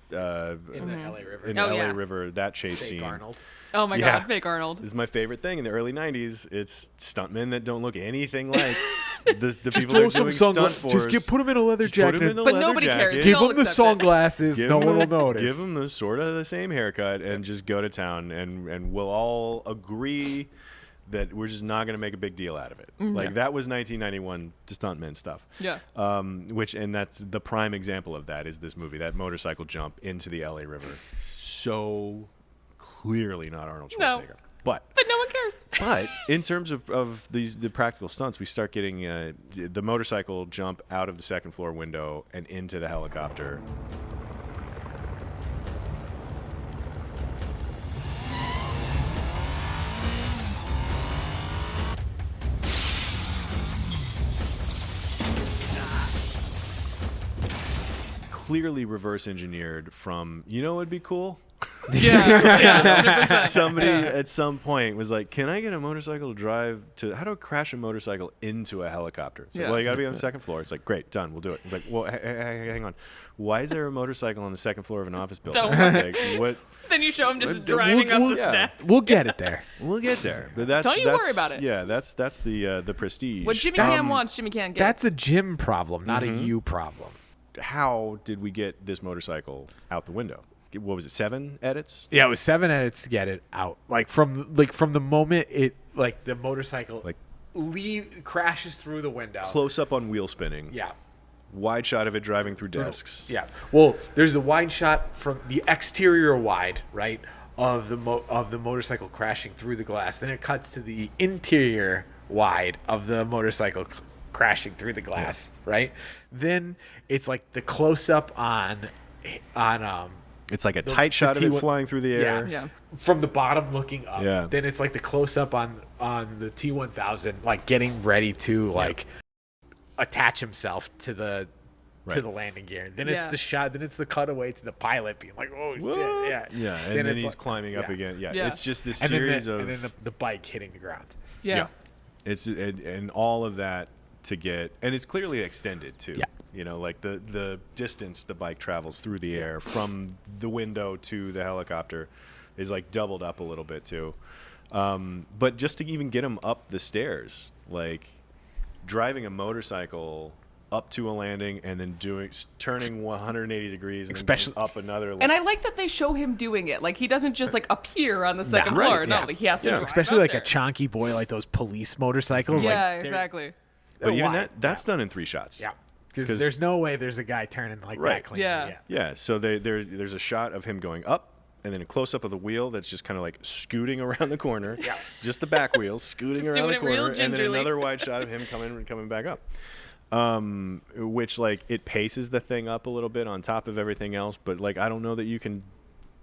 Speaker 3: In the LA River.
Speaker 2: In the LA River, that chase scene.
Speaker 3: Arnold.
Speaker 1: Oh my God, fake Arnold.
Speaker 2: This is my favorite thing in the early 90s. It's stuntmen that don't look anything like the people that are doing stunt for.
Speaker 3: Just put them in a leather jacket.
Speaker 1: But nobody cares.
Speaker 3: Give them the sunglasses. No one will notice.
Speaker 2: Give them the sort of the same haircut and just go to town, and we'll all agree that we're just not going to make a big deal out of it. Like that was 1991 stuntman stuff.
Speaker 1: Yeah.
Speaker 2: And that's the prime example of that is this movie, that motorcycle jump into the LA River. So clearly not Arnold Schwarzenegger.
Speaker 1: No.
Speaker 2: But
Speaker 1: no one cares.
Speaker 2: But in terms of the practical stunts, we start getting the motorcycle jump out of the second floor window and into the helicopter. Clearly reverse engineered from, you know, it'd be cool.
Speaker 1: Yeah, 100%.
Speaker 2: Somebody at some point was like, "Can I get a motorcycle to drive to? How do I crash a motorcycle into a helicopter?" It's like, well, you got to be on the second floor. It's like, great, done, we'll do it. It's like, well, hang on, why is there a motorcycle on the second floor of an office building? Like, what?
Speaker 1: Then you show him just driving up the steps.
Speaker 3: We'll get it there.
Speaker 2: We'll get there. But that's,
Speaker 1: don't you worry about it.
Speaker 2: Yeah, that's the prestige.
Speaker 1: What Jimmy Cam wants, Jimmy Cam gets.
Speaker 3: That's a Jim problem, not a you problem.
Speaker 2: How did we get this motorcycle out the window? What was it, 7 edits?
Speaker 3: Yeah, it was 7 edits to get it out. Like from the moment it the motorcycle crashes through the window.
Speaker 2: Close up on wheel spinning.
Speaker 3: Yeah.
Speaker 2: Wide shot of it driving through desks.
Speaker 3: Yeah. Well, there's a wide shot from the exterior wide, right, of the motorcycle crashing through the glass. Then it cuts to the interior wide of the motorcycle crashing through the glass, right? Then it's like the close up on
Speaker 2: it's like a tight shot of it flying through the air.
Speaker 1: Yeah.
Speaker 3: From the bottom looking up.
Speaker 2: Yeah.
Speaker 3: Then it's like the close up on the T-1000 like getting ready to attach himself to the landing gear. Then it's the shot, then it's the cutaway to the pilot being like, "Oh
Speaker 2: what?
Speaker 3: shit." Yeah.
Speaker 2: Yeah, and then he's climbing up again. Yeah. It's just this
Speaker 3: and
Speaker 2: series
Speaker 3: and then the bike hitting the ground.
Speaker 1: Yeah.
Speaker 2: It's and all of that to get, and it's clearly extended too.
Speaker 3: Yeah.
Speaker 2: You know, like the distance the bike travels through the air from the window to the helicopter is like doubled up a little bit too. But just to even get him up the stairs, like driving a motorcycle up to a landing and then turning 180 degrees and then up another.
Speaker 1: And I like that they show him doing it. Like he doesn't just like appear on the second floor. No, like he has to.
Speaker 3: Especially like a chonky boy like those police motorcycles.
Speaker 1: Yeah,
Speaker 3: like,
Speaker 1: exactly.
Speaker 2: But even that's done in 3 shots.
Speaker 3: Yeah. Because there's no way there's a guy turning like that clean.
Speaker 2: Yeah. So there's a shot of him going up, and then a close up of the wheel that's just kind of like scooting around the corner. Yeah. Just the back wheels scooting around the corner, and then another wide shot of him coming back up. Which like it paces the thing up a little bit on top of everything else, but like I don't know that you can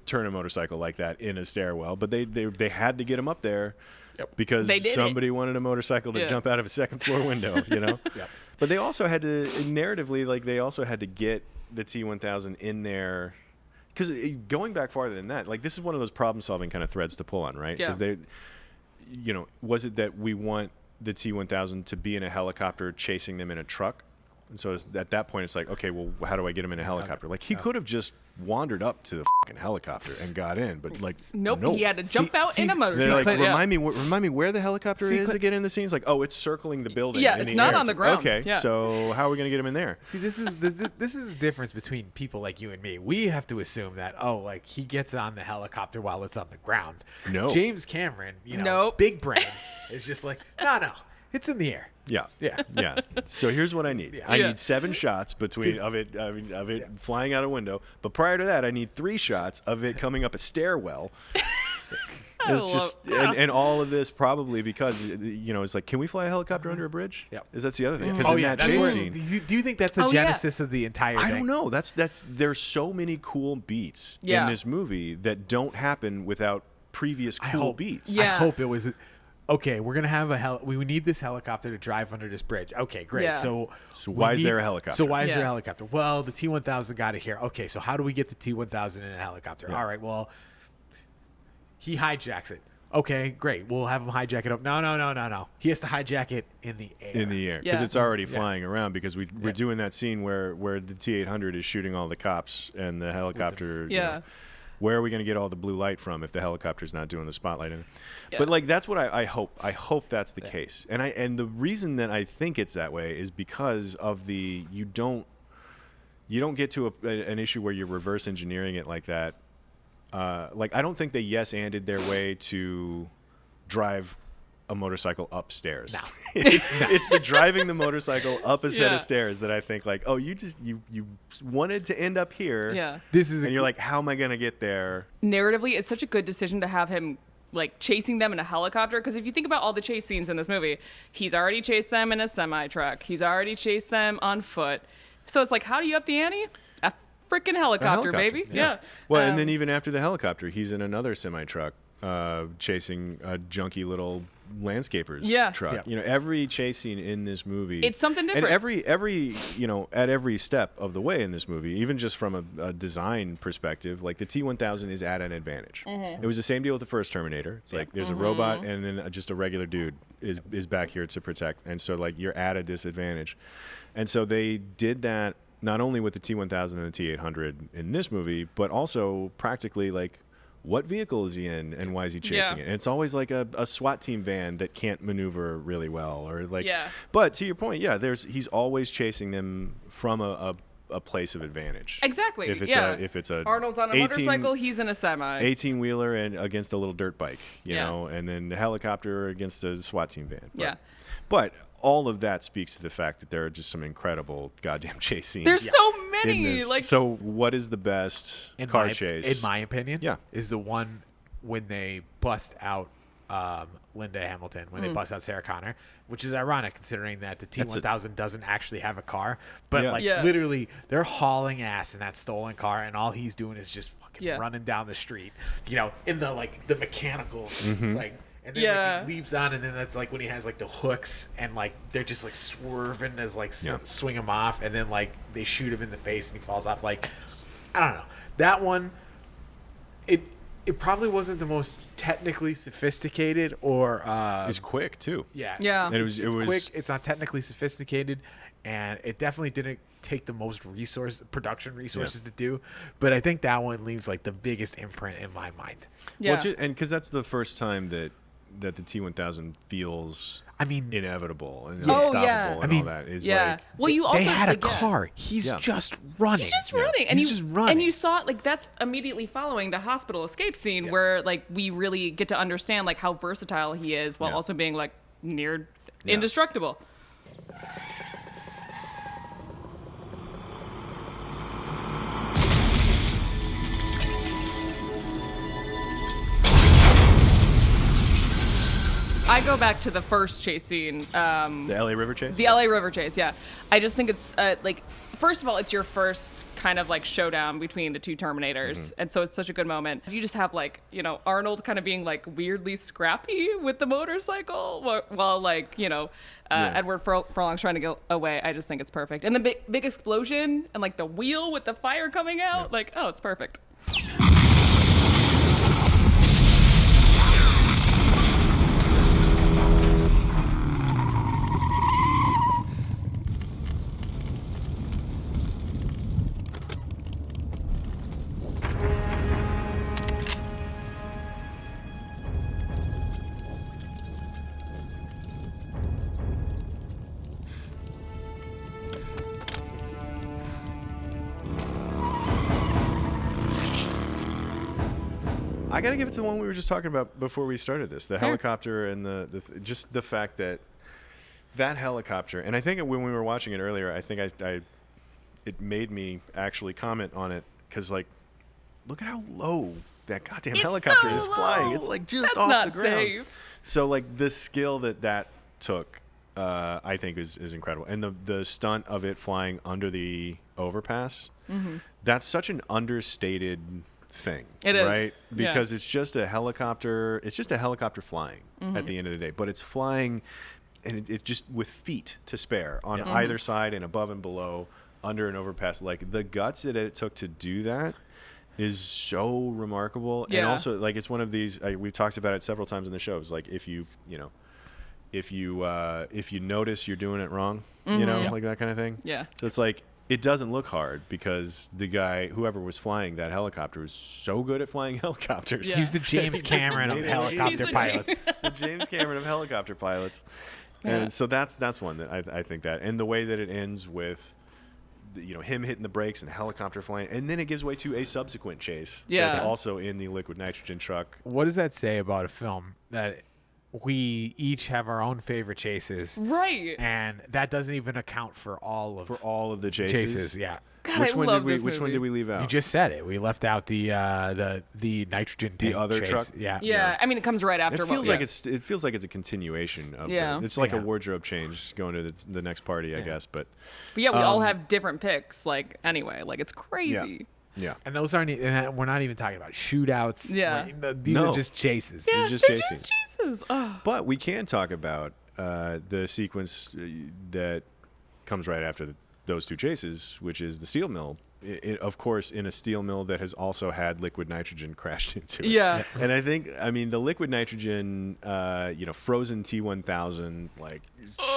Speaker 2: turn a motorcycle like that in a stairwell. But they had to get him up there. Yep. Because somebody wanted a motorcycle to jump out of a second floor window, you know?
Speaker 3: Yep.
Speaker 2: But they also had to, narratively, like they also had to get the T-1000 in there. Because going back farther than that, like this is one of those problem-solving kind of threads to pull on, right? Because was it that we want the T-1000 to be in a helicopter chasing them in a truck? And so at that point, it's like, okay, well, how do I get him in a helicopter? Like he could have just wandered up to the fucking helicopter and got in, but like
Speaker 1: nope. He had to jump out in a motorcycle.
Speaker 2: They're like, remind me where the helicopter is again in the scene. It's like, oh, it's circling the building.
Speaker 1: Yeah, it's not on the ground.
Speaker 2: Okay, so how are we gonna get him in there?
Speaker 3: See, this is the difference between people like you and me. We have to assume that like he gets on the helicopter while it's on the ground.
Speaker 2: No,
Speaker 3: James Cameron, big brain, is just like, no, it's in the air.
Speaker 2: Yeah.
Speaker 3: Yeah.
Speaker 2: Yeah. So here's what I need.
Speaker 3: Yeah.
Speaker 2: I
Speaker 1: Yeah.
Speaker 2: need 7 shots between of it flying out a window. But prior to that, I need 3 shots of it coming up a stairwell. And all of this probably because it's like, can we fly a helicopter under a bridge?
Speaker 3: Yeah.
Speaker 2: That's the other thing. Because
Speaker 3: Oh
Speaker 2: in
Speaker 3: yeah.
Speaker 2: that chase scene,
Speaker 3: Do you think that's the genesis of the entire thing?
Speaker 2: I don't know. There's so many cool beats in this movie that don't happen without previous cool beats.
Speaker 3: I hope it was. Okay, we're gonna have we need this helicopter to drive under this bridge. Okay, great.
Speaker 1: Yeah.
Speaker 3: So
Speaker 2: why is there a helicopter?
Speaker 3: So why is there a helicopter? Well, the T-1000 got it here. Okay, so how do we get the T-1000 in a helicopter?
Speaker 2: Yeah.
Speaker 3: All right, well, he hijacks it. Okay, great. We'll have him hijack it up. No. He has to hijack it in the air.
Speaker 2: In the air, because it's already flying around. Because we're doing that scene where the T-800 is shooting all the cops and the helicopter. Where are we going to get all the blue light from if the helicopter's not doing the spotlighting? Yeah. But that's what I hope. I hope that's the case. And the reason that I think it's that way is because of you don't get to an issue where you're reverse engineering it like that. I don't think they yes-anded their way to drive a motorcycle upstairs.
Speaker 3: No.
Speaker 2: It's the driving the motorcycle up a set of stairs that I think you wanted to end up here.
Speaker 1: Yeah.
Speaker 2: And you're like, how am I going to get there?
Speaker 1: Narratively, it's such a good decision to have him chasing them in a helicopter, because if you think about all the chase scenes in this movie, he's already chased them in a semi-truck. He's already chased them on foot. So it's like, how do you up the ante? A freaking helicopter, baby. Yeah.
Speaker 2: Well, and then even after the helicopter, he's in another semi-truck chasing a junky little landscaper's truck.
Speaker 3: Yeah.
Speaker 2: Every chase scene in this movie,
Speaker 1: it's something different.
Speaker 2: And every at every step of the way in this movie, even just from a design perspective, the T-1000 is at an advantage. It was the same deal with the first Terminator. It's like there's a robot and then just a regular dude is back here to protect, and so you're at a disadvantage. And so they did that not only with the T-1000 and the T-800 in this movie, but also practically what vehicle is he in and why is he chasing it? And it's always a SWAT team van that can't maneuver really well, or But to your point, he's always chasing them from a place of advantage.
Speaker 1: Exactly.
Speaker 2: If it's a
Speaker 1: Arnold's on a motorcycle, he's in a semi.
Speaker 2: 18-wheeler and against a little dirt bike, you know, and then the helicopter against a SWAT team van. But all of that speaks to the fact that there are just some incredible goddamn chase scenes.
Speaker 1: There's so many.
Speaker 2: So what is the best car chase?
Speaker 3: In my opinion, is the one when they bust out Linda Hamilton, when they bust out Sarah Connor, which is ironic considering that the T-1000 doesn't actually have a car. But literally, they're hauling ass in that stolen car, and all he's doing is just fucking running down the street, in the mechanical, and then he leaps on, and then that's when he has the hooks, and they're just swerving as swing him off, and then they shoot him in the face and he falls off. I don't know, that one. It probably wasn't the most technically sophisticated, or
Speaker 2: it's quick too.
Speaker 1: Yeah.
Speaker 2: And it was
Speaker 3: quick. It's not technically sophisticated, and it definitely didn't take the most production resources to do. But I think that one leaves the biggest imprint in my mind.
Speaker 1: Yeah.
Speaker 2: Well, and because that's the first time that the T-1000 feels, inevitable and unstoppable, and all that is
Speaker 1: well, you also
Speaker 3: they had a car. He's just running.
Speaker 1: He's just running, and
Speaker 3: he's just running.
Speaker 1: And you saw that's immediately following the hospital escape scene where we really get to understand how versatile he is while also being near indestructible. I go back to the first chase scene.
Speaker 2: The LA River chase?
Speaker 1: The LA River chase, yeah. I just think it's, first of all, it's your first kind of showdown between the two Terminators. And so it's such a good moment. You just have Arnold kind of being weirdly scrappy with the motorcycle while Edward Furlong's trying to get away. I just think it's perfect. And the big explosion and the wheel with the fire coming out, it's perfect.
Speaker 2: I gotta give it to the one we were just talking about before we started this. The helicopter and just the fact that that helicopter, and I think when we were watching it earlier, I think it made me actually comment on it because, like, look at how low that goddamn helicopter is flying. It's like just off the ground.
Speaker 1: Safe.
Speaker 2: So like the skill that took, I think is incredible, and the stunt of it flying under the overpass. That's such an understated thing.
Speaker 1: It is,
Speaker 2: right? Because it's just a helicopter. It's just a helicopter flying at the end of the day, but it's flying, and it just with feet to spare on either side and above and below under an overpass. Like the guts that it took to do that is so remarkable. And also, like, it's one of these, we've talked about it several times in the shows, like if you notice you're doing it wrong, like that kind of thing. So it's like, it doesn't look hard because the guy, whoever was flying that helicopter, was so good at flying helicopters.
Speaker 3: He's the James Cameron of helicopter pilots.
Speaker 2: The James Cameron of helicopter pilots. And so that's one that I think that, and the way that it ends with him hitting the brakes and the helicopter flying, and then it gives way to a subsequent chase that's also in the liquid nitrogen truck.
Speaker 3: What does that say about a film that we each have our own favorite chases,
Speaker 1: right?
Speaker 3: And that doesn't even account for all of
Speaker 2: the chases.
Speaker 3: Yeah.
Speaker 1: God,
Speaker 2: which one did we leave out?
Speaker 3: You just said it. We left out the nitrogen tank
Speaker 2: the other
Speaker 3: chase.
Speaker 2: truck.
Speaker 1: Yeah. I mean, it comes right after.
Speaker 2: It feels like it's a continuation of. It's like a wardrobe change going to the next party, I guess. But
Speaker 1: yeah, we all have different picks. Like anyway, like it's crazy.
Speaker 2: Yeah.
Speaker 3: And those aren't. And we're not even talking about shootouts.
Speaker 1: Yeah.
Speaker 3: These are just chases.
Speaker 1: Yeah,
Speaker 2: just
Speaker 1: they're
Speaker 2: chasing.
Speaker 1: just chases. Oh.
Speaker 2: But we can talk about the sequence that comes right after those two chases, which is the steel mill. Of course, in a steel mill that has also had liquid nitrogen crashed into it.
Speaker 1: Yeah.
Speaker 2: And I think, the liquid nitrogen, frozen T-1000, like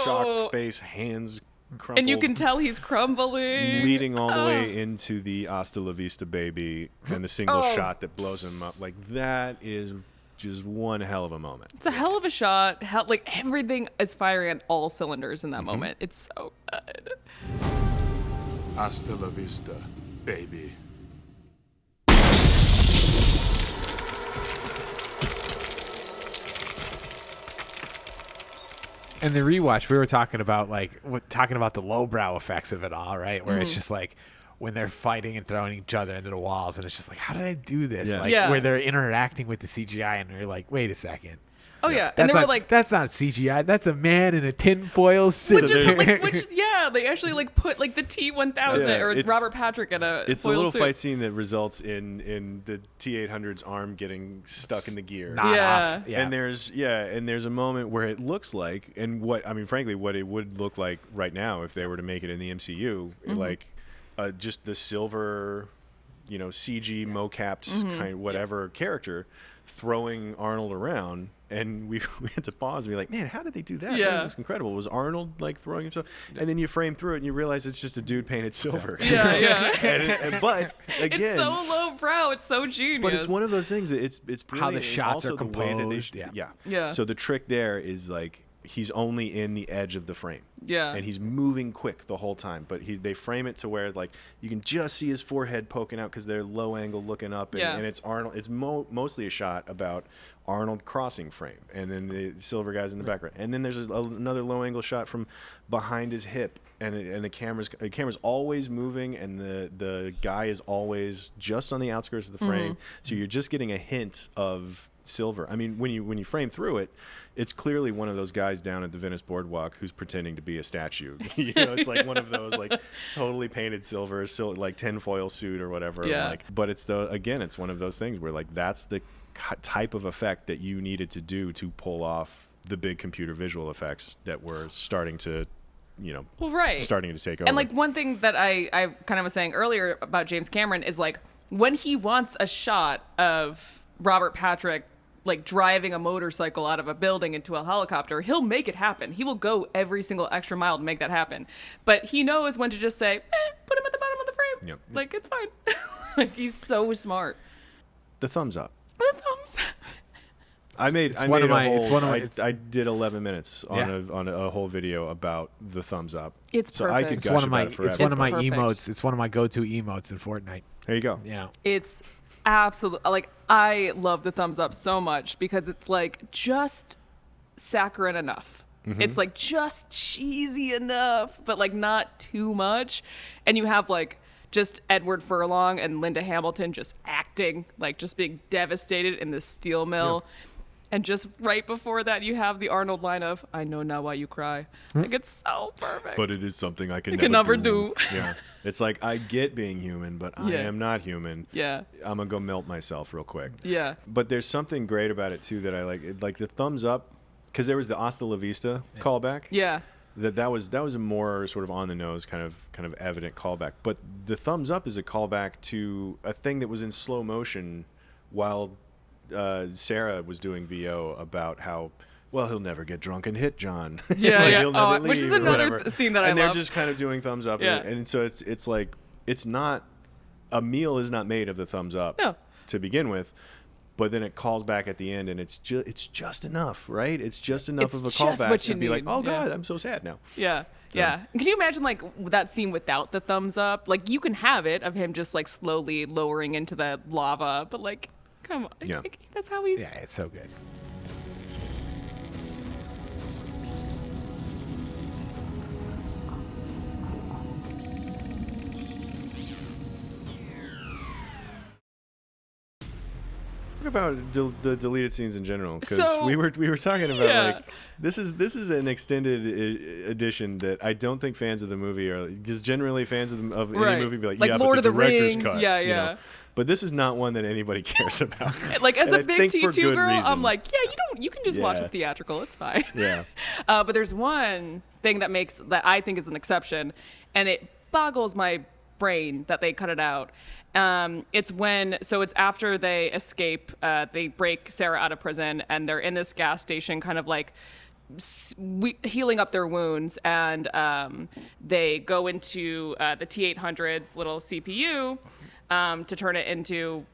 Speaker 2: shocked face, hands crumpled.
Speaker 1: And you can tell he's crumbling.
Speaker 2: Leading all the way into the Hasta La Vista baby and the single shot that blows him up. Like, that is just one hell of a moment.
Speaker 1: It's a hell of a shot. Like, everything is firing on all cylinders in that moment. It's so good.
Speaker 6: Hasta la vista, baby.
Speaker 3: And the rewatch, we were talking about the lowbrow effects of it all, right? Where it's just like when they're fighting and throwing each other into the walls, and it's just like, how did I do this? Where they're interacting with the CGI, and you're like, wait a second.
Speaker 1: Oh yeah, and they were like,
Speaker 3: "That's not CGI. That's a man in a tinfoil suit."
Speaker 1: They actually put the T-1000 or Robert Patrick in a.
Speaker 2: It's a
Speaker 1: foil
Speaker 2: little
Speaker 1: suit.
Speaker 2: fight scene that results in the T-800's arm getting stuck in the gear.
Speaker 3: Off. Yeah.
Speaker 2: And there's a moment where it looks like, and frankly, what it would look like right now if they were to make it in the MCU, just the silver, CG mo-capped kind of whatever character throwing Arnold around. And we had to pause and be like, man, how did they do that?
Speaker 1: Yeah.
Speaker 2: It was incredible. Was Arnold throwing himself? And then you frame through it and you realize it's just a dude painted silver.
Speaker 1: Yeah.
Speaker 2: But again,
Speaker 1: it's so lowbrow. It's so genius.
Speaker 2: But it's one of those things that it's
Speaker 3: how the shots are composed.
Speaker 2: Yeah. So the trick there is he's only in the edge of the frame.
Speaker 1: Yeah.
Speaker 2: And he's moving quick the whole time. But they frame it to where you can just see his forehead poking out because they're low angle looking up. And it's Arnold. It's mostly a shot about Arnold crossing frame, and then the silver guy's in the background, and then there's another low angle shot from behind his hip, and the camera's always moving, and the guy is always just on the outskirts of the frame, so you're just getting a hint of silver. I mean, when you frame through it, it's clearly one of those guys down at the Venice Boardwalk who's pretending to be a statue. It's like one of those totally painted silver, tinfoil suit or whatever.
Speaker 1: Yeah.
Speaker 2: But it's it's one of those things where that's the type of effect that you needed to do to pull off the big computer visual effects that were starting to starting to take over.
Speaker 1: And one thing that I kind of was saying earlier about James Cameron is when he wants a shot of Robert Patrick driving a motorcycle out of a building into a helicopter, he'll make it happen. He will go every single extra mile to make that happen. But he knows when to just say, put him at the bottom of the frame.
Speaker 2: Yep.
Speaker 1: It's fine. He's so smart.
Speaker 2: The thumbs up.
Speaker 1: The thumbs up.
Speaker 2: I did 11 minutes on a whole video about the thumbs up.
Speaker 1: It's
Speaker 2: so
Speaker 1: perfect.
Speaker 2: I could gush about it forever.
Speaker 3: It's one of my emotes. It's one of my go-to emotes in Fortnite.
Speaker 2: There you go.
Speaker 3: Yeah.
Speaker 1: It's absolutely I love the thumbs up so much because it's just saccharine enough.
Speaker 2: Mm-hmm.
Speaker 1: It's like just cheesy enough, but like not too much. And you have like just Edward Furlong and Linda Hamilton just acting, like just being devastated in this steel mill. Yeah. And just right before that, you have the Arnold line of, I know now why you cry. Like, it's so perfect.
Speaker 2: But it is something I can
Speaker 1: never do.
Speaker 2: Yeah. It's like, I get being human, but I am not human.
Speaker 1: Yeah.
Speaker 2: I'm going to go melt myself real quick.
Speaker 1: Yeah.
Speaker 2: But there's something great about it, too, that I like. Like the thumbs up, because there was the Hasta la Vista callback.
Speaker 1: Yeah.
Speaker 2: That was a more sort of on the nose kind of evident callback. But the thumbs up is a callback to a thing that was in slow motion while Sarah was doing VO about how, well, he'll never get drunk and hit John.
Speaker 1: Yeah,
Speaker 2: like,
Speaker 1: yeah.
Speaker 2: He'll never leave,
Speaker 1: which is another scene that I love.
Speaker 2: And they're just kind of doing thumbs up.
Speaker 1: Yeah.
Speaker 2: And so it's like, it's not, a meal is not made of the thumbs up to begin with. But then it calls back at the end, and it's just enough, right? It's just enough of a callback to be like, oh, God, I'm so sad now.
Speaker 1: Yeah. So. Yeah. Can you imagine, like, that scene without the thumbs up? Like, you can have it of him just, like, slowly lowering into the lava, but, like, come on.
Speaker 2: Yeah.
Speaker 1: That's how we...
Speaker 3: Yeah, it's so good.
Speaker 2: What about the deleted scenes in general? Because
Speaker 1: So,
Speaker 2: we were talking about like this is an extended edition that I don't think fans of the movie are, because generally fans of any movie be like yeah,
Speaker 1: Lord
Speaker 2: but the
Speaker 1: of the
Speaker 2: director's
Speaker 1: Rings,
Speaker 2: cut,
Speaker 1: yeah.
Speaker 2: You know? But this is not one that anybody cares about.
Speaker 1: Like, as a big T2 girl,
Speaker 2: reason.
Speaker 1: I'm like, yeah, you can just watch the theatrical. It's fine.
Speaker 2: Yeah.
Speaker 1: But there's one thing that I think is an exception, and it boggles my brain that they cut it out. It's after they escape, they break Sarah out of prison, and they're in this gas station kind of like healing up their wounds, and they go into the T-800's little CPU to turn it into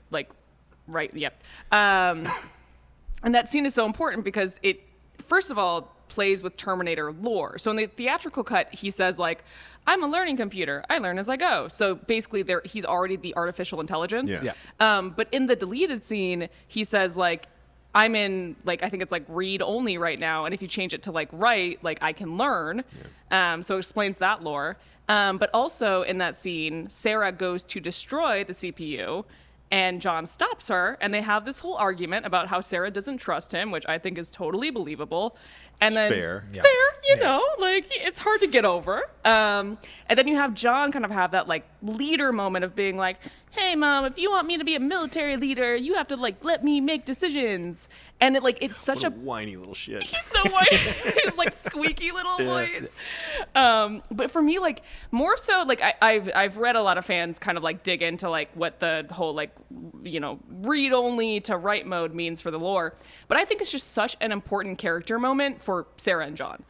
Speaker 1: and that scene is so important because it, first of all, plays with Terminator lore. So in the theatrical cut, he says like, I'm a learning computer. I learn as I go. So basically he's already the artificial intelligence.
Speaker 2: Yeah.
Speaker 1: But in the deleted scene, he says like, I'm in like, I think it's like read only right now. And if you change it to like write, like I can learn. Yeah. So it explains that lore. But also in that scene, Sarah goes to destroy the CPU and John stops her, and they have this whole argument about how Sarah doesn't trust him, which I think is totally believable. And then
Speaker 2: fair,
Speaker 1: you know, like it's hard to get over. And then you have John kind of have that like leader moment of being like, hey mom, if you want me to be a military leader, you have to like let me make decisions. And it's such
Speaker 2: what a whiny little shit.
Speaker 1: He's so whiny. His like squeaky little voice. But for me, like more so, like I've read a lot of fans kind of like dig into like what the whole like, you know, read only to write mode means for the lore. But I think it's just such an important character moment for Sarah and John.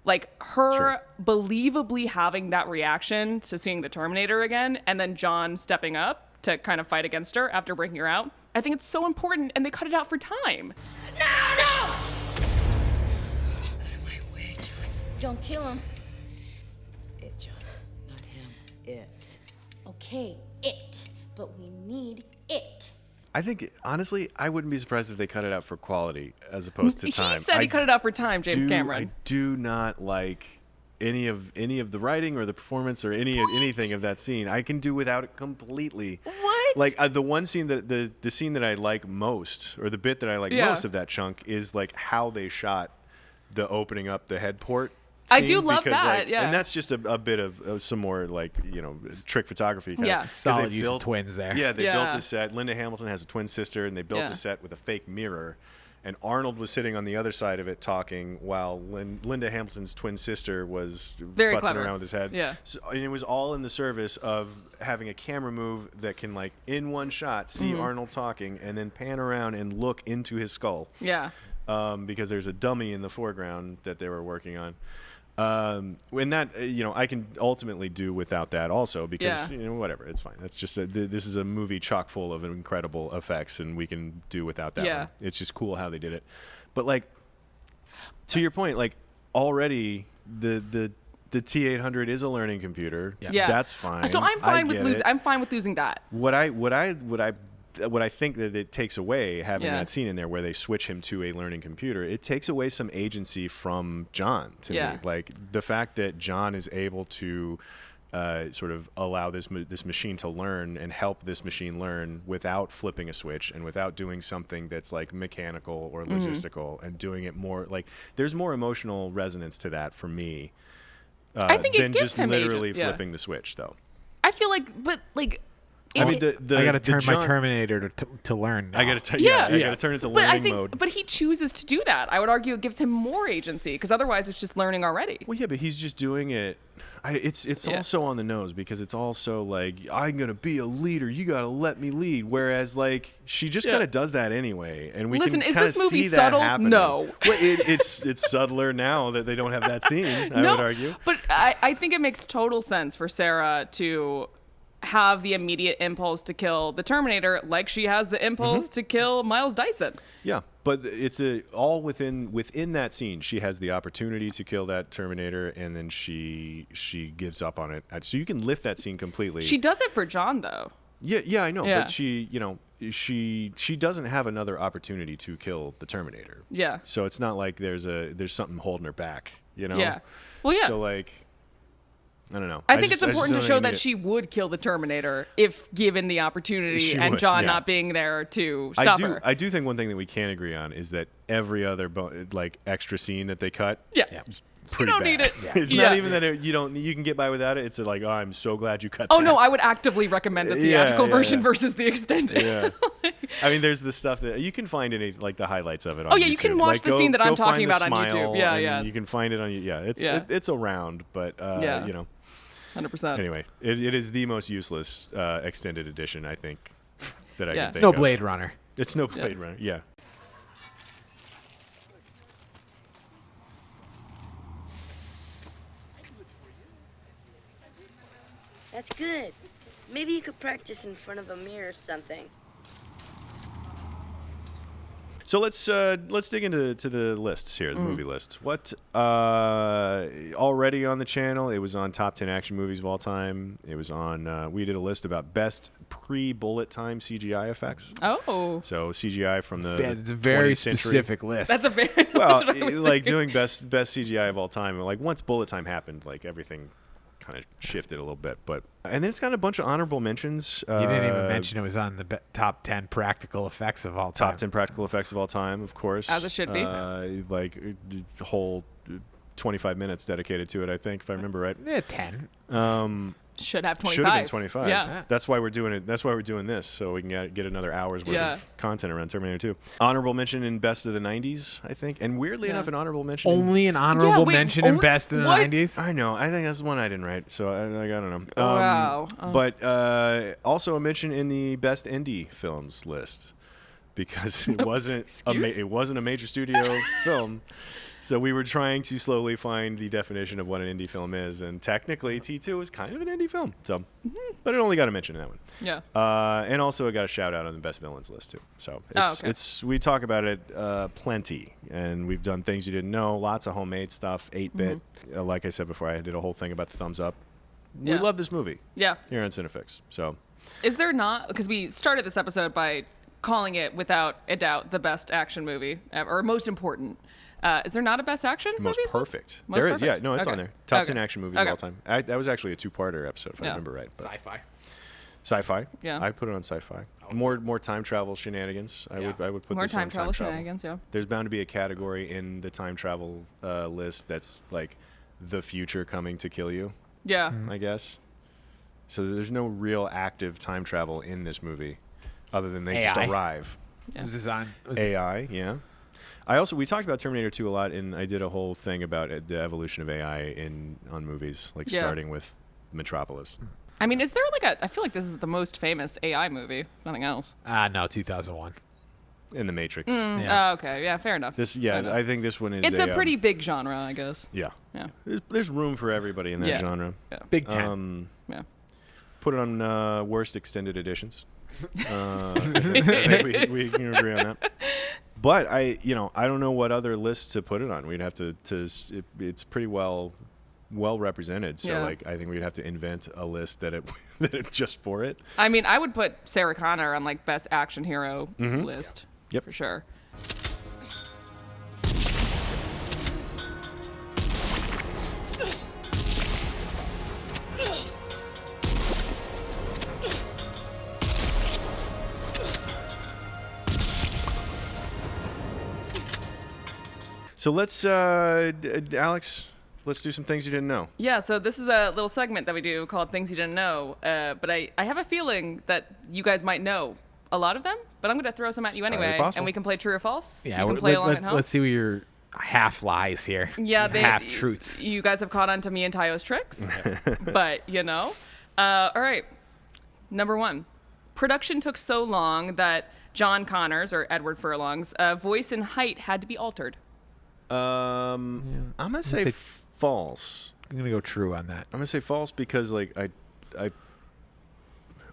Speaker 1: Like her believably having that reaction to seeing the Terminator again, and then John stepping up to kind of fight against her after breaking her out. I think it's so important, and they cut it out for time.
Speaker 8: No!
Speaker 7: My way, John.
Speaker 8: Don't kill him.
Speaker 7: It, John. Not him. It.
Speaker 8: Okay, it. But we need it.
Speaker 2: I think, honestly, I wouldn't be surprised if they cut it out for quality as opposed to time.
Speaker 1: He said he cut it out for time, James Cameron.
Speaker 2: I do not like any of the writing or the performance or anything of that scene. I can do without it completely.
Speaker 1: What?
Speaker 2: Like the one scene that the scene that I like most, or the bit that I like most of that chunk, is like how they shot the opening up the head port.
Speaker 1: I do love that,
Speaker 2: like,
Speaker 1: yeah.
Speaker 2: And that's just a bit of some more like, you know, trick photography.
Speaker 1: Yeah.
Speaker 3: Solid use of twins there.
Speaker 2: Yeah, they built a set. Linda Hamilton has a twin sister, and they built a set with a fake mirror. And Arnold was sitting on the other side of it talking while Linda Hamilton's twin sister was
Speaker 1: very
Speaker 2: futzing
Speaker 1: clever
Speaker 2: around with his head.
Speaker 1: Yeah.
Speaker 2: So, and it was all in the service of having a camera move that can, like, in one shot, see Arnold talking and then pan around and look into his skull.
Speaker 1: Yeah.
Speaker 2: Because there's a dummy in the foreground that they were working on. And that, you know, I can ultimately do without that also because, you know, whatever, it's fine. That's just this is a movie chock full of incredible effects, and we can do without that one. It's just cool how they did it. But, like, to your point, like, already the T-800 is a learning computer.
Speaker 1: Yeah.
Speaker 2: That's fine.
Speaker 1: So I'm fine with losing that.
Speaker 2: What I what I think that it takes away having that scene in there where they switch him to a learning computer. It takes away some agency from John to me. Like the fact that John is able to sort of allow this machine to learn and help this machine learn without flipping a switch and without doing something that's like mechanical or logistical and doing it more like there's more emotional resonance to that for me
Speaker 1: I think
Speaker 2: than just literally flipping the switch, though.
Speaker 1: I feel like, but like.
Speaker 3: I mean, I got to turn my Terminator to learn now.
Speaker 2: I got to I got to turn it to learning mode.
Speaker 1: But he chooses to do that. I would argue it gives him more agency because otherwise it's just learning already.
Speaker 2: Well, yeah, but he's just doing it. It's also on the nose because it's also like I'm gonna be a leader. You gotta let me lead. Whereas like she just kind of does that anyway, and we can kind of see
Speaker 1: subtle?
Speaker 2: that happening.
Speaker 1: No,
Speaker 2: well, it's subtler now that they don't have that scene. I would argue.
Speaker 1: But I think it makes total sense for Sarah to have the immediate impulse to kill the Terminator like she has the impulse to kill Miles Dyson.
Speaker 2: Yeah, but it's all within that scene. She has the opportunity to kill that Terminator, and then she gives up on it. So you can lift that scene completely.
Speaker 1: She does it for John, though.
Speaker 2: Yeah, I know. Yeah. But she doesn't have another opportunity to kill the Terminator.
Speaker 1: Yeah.
Speaker 2: So it's not like there's something holding her back.
Speaker 1: Yeah. Well, yeah.
Speaker 2: So like. I don't know.
Speaker 1: I think it's important to show that she would kill the Terminator if given the opportunity and John not being there to stop her.
Speaker 2: I do think one thing that we can agree on is that every other extra scene that they cut is pretty
Speaker 1: you don't
Speaker 2: bad.
Speaker 1: need it.
Speaker 2: It's not even that you can get by without it. It's like, oh, I'm so glad you cut that.
Speaker 1: Oh, no, I would actively recommend the theatrical version versus the extended.
Speaker 2: Yeah. I mean, there's the stuff that you can find in the highlights of it on YouTube.
Speaker 1: Oh, yeah, you can watch the scene that I'm talking about on YouTube. Yeah.
Speaker 2: You can find it on it's around, but you know.
Speaker 1: 100%.
Speaker 2: Anyway, it is the most useless extended edition, I think, that I can think
Speaker 3: It's no
Speaker 2: of.
Speaker 3: Blade Runner.
Speaker 2: It's no Blade Runner, yeah.
Speaker 10: That's good. Maybe you could practice in front of a mirror or something.
Speaker 2: So let's dig into the lists here, the movie lists. What already on the channel? It was on top 10 action movies of all time. It was on. We did a list about best pre-bullet time CGI effects.
Speaker 1: Oh,
Speaker 2: so CGI from the
Speaker 3: it's a very
Speaker 2: 20th century.
Speaker 3: Specific list.
Speaker 1: That's a very
Speaker 2: well, like doing best CGI of all time. Like once bullet time happened, like everything kind of shifted a little bit, and then it's got a bunch of honorable mentions.
Speaker 3: You didn't even mention it was on the top 10 practical effects of all time.
Speaker 2: Top 10 practical effects of all time, of course.
Speaker 1: As it should be.
Speaker 2: Like a whole 25 minutes dedicated to it, I think, if I remember right.
Speaker 3: 10.
Speaker 1: Should have 25.
Speaker 2: Should have been 25.
Speaker 1: Yeah.
Speaker 2: That's why we're doing it. That's why we're doing this, so we can get another hour's worth of content around Terminator 2. Honorable mention in Best of the 90s, I think. And weirdly enough, an honorable mention.
Speaker 3: Only an honorable mention in Best of the 90s?
Speaker 2: I know. I think that's the one I didn't write, so I don't know.
Speaker 1: Wow.
Speaker 2: But also a mention in the Best Indie Films list because it wasn't a major studio film. So we were trying to slowly find the definition of what an indie film is, and technically T2 is kind of an indie film. So, but it only got a mention in that one.
Speaker 1: Yeah.
Speaker 2: And also it got a shout out on the best villains list too. So it's we talk about it plenty, and we've done things you didn't know, lots of homemade stuff, 8-bit. Like I said before, I did a whole thing about the thumbs up. We love this movie.
Speaker 1: Yeah.
Speaker 2: Here on CineFix. So.
Speaker 1: Is there not? Because we started this episode by calling it without a doubt the best action movie or most important. Is there not a best action movie?
Speaker 2: Most perfect.
Speaker 1: Most
Speaker 2: there
Speaker 1: perfect?
Speaker 2: is, yeah. No, it's on there. Top 10 action movies of all time. That was actually a two-parter episode, if I remember right.
Speaker 3: Sci-Fi.
Speaker 2: Sci-fi.
Speaker 1: Yeah.
Speaker 2: I put it on sci-fi. More time travel shenanigans. I would put
Speaker 1: more
Speaker 2: this on time travel.
Speaker 1: Shenanigans, yeah.
Speaker 2: There's bound to be a category in the time travel list that's like the future coming to kill you.
Speaker 1: Yeah.
Speaker 2: I guess. So there's no real active time travel in this movie other than they just arrive.
Speaker 3: Yeah. Was this on?
Speaker 2: AI, yeah. We talked about Terminator 2 a lot, and I did a whole thing about the evolution of AI on movies, like starting with Metropolis.
Speaker 1: I mean, is there I feel like this is the most famous AI movie, nothing else.
Speaker 3: No, 2001.
Speaker 2: In The Matrix.
Speaker 1: Oh, okay. Yeah, fair enough.
Speaker 2: I think this one is
Speaker 1: it's a pretty big genre, I guess.
Speaker 2: Yeah.
Speaker 1: Yeah.
Speaker 2: There's room for everybody in that genre.
Speaker 1: Yeah.
Speaker 3: Big 10.
Speaker 1: Yeah.
Speaker 2: Put it on worst extended editions. I think we can agree on that. But I don't know what other lists to put it on. We'd have to it's pretty well well represented. So
Speaker 1: Yeah.
Speaker 2: like I think we'd have to invent a list that it just for it.
Speaker 1: I mean, I would put Sarah Connor on like best action hero list.
Speaker 2: Yep.
Speaker 1: For sure.
Speaker 2: So let's Alex, let's do some things you didn't know.
Speaker 1: Yeah, so this is a little segment that we do called Things You Didn't Know. But I have a feeling that you guys might know a lot of them, but I'm going to throw some at you
Speaker 2: entirely
Speaker 1: anyway.
Speaker 2: possible.
Speaker 1: And we can play true or false.
Speaker 3: Yeah,
Speaker 1: you can play along at
Speaker 3: let's,
Speaker 1: home.
Speaker 3: let's see what your half lies here.
Speaker 1: Yeah,
Speaker 3: half truths.
Speaker 1: You guys have caught on to me and Tayo's tricks, but you know. All right, number 1. Production took so long that John Connor's, or Edward Furlong's, voice and height had to be altered.
Speaker 2: I'm gonna say false.
Speaker 3: I'm gonna go true on that.
Speaker 2: I'm gonna say false because like I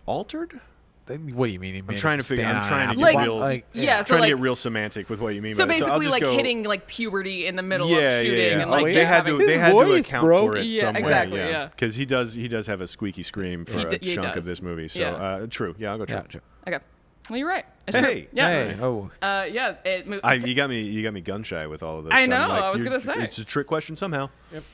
Speaker 2: altered.
Speaker 3: What do you mean?
Speaker 2: I'm trying to figure. I'm trying to
Speaker 1: Like,
Speaker 2: get real.
Speaker 1: yeah, so
Speaker 2: trying
Speaker 1: like,
Speaker 2: to get real semantic with what you mean.
Speaker 1: So
Speaker 2: by it.
Speaker 1: basically,
Speaker 2: I'll just
Speaker 1: like
Speaker 2: go,
Speaker 1: hitting like puberty in the middle
Speaker 2: yeah,
Speaker 1: of shooting,
Speaker 2: yeah.
Speaker 1: and like
Speaker 2: they had
Speaker 1: having,
Speaker 2: to
Speaker 3: voice,
Speaker 2: account
Speaker 3: bro.
Speaker 2: for it
Speaker 1: Yeah,
Speaker 2: some way.
Speaker 1: exactly, yeah.
Speaker 2: Because he does have a squeaky scream for a chunk of this movie. So
Speaker 1: Yeah.
Speaker 2: True. Yeah, I'll go true.
Speaker 3: Yeah, true.
Speaker 1: Okay. Well, you're right. It's
Speaker 2: Hey.
Speaker 1: true. Yeah.
Speaker 3: Hey. Oh.
Speaker 1: Yeah.
Speaker 2: You got me gun shy with all of this.
Speaker 1: I
Speaker 2: I'm
Speaker 1: know,
Speaker 2: like,
Speaker 1: I was gonna say.
Speaker 2: It's a trick question somehow.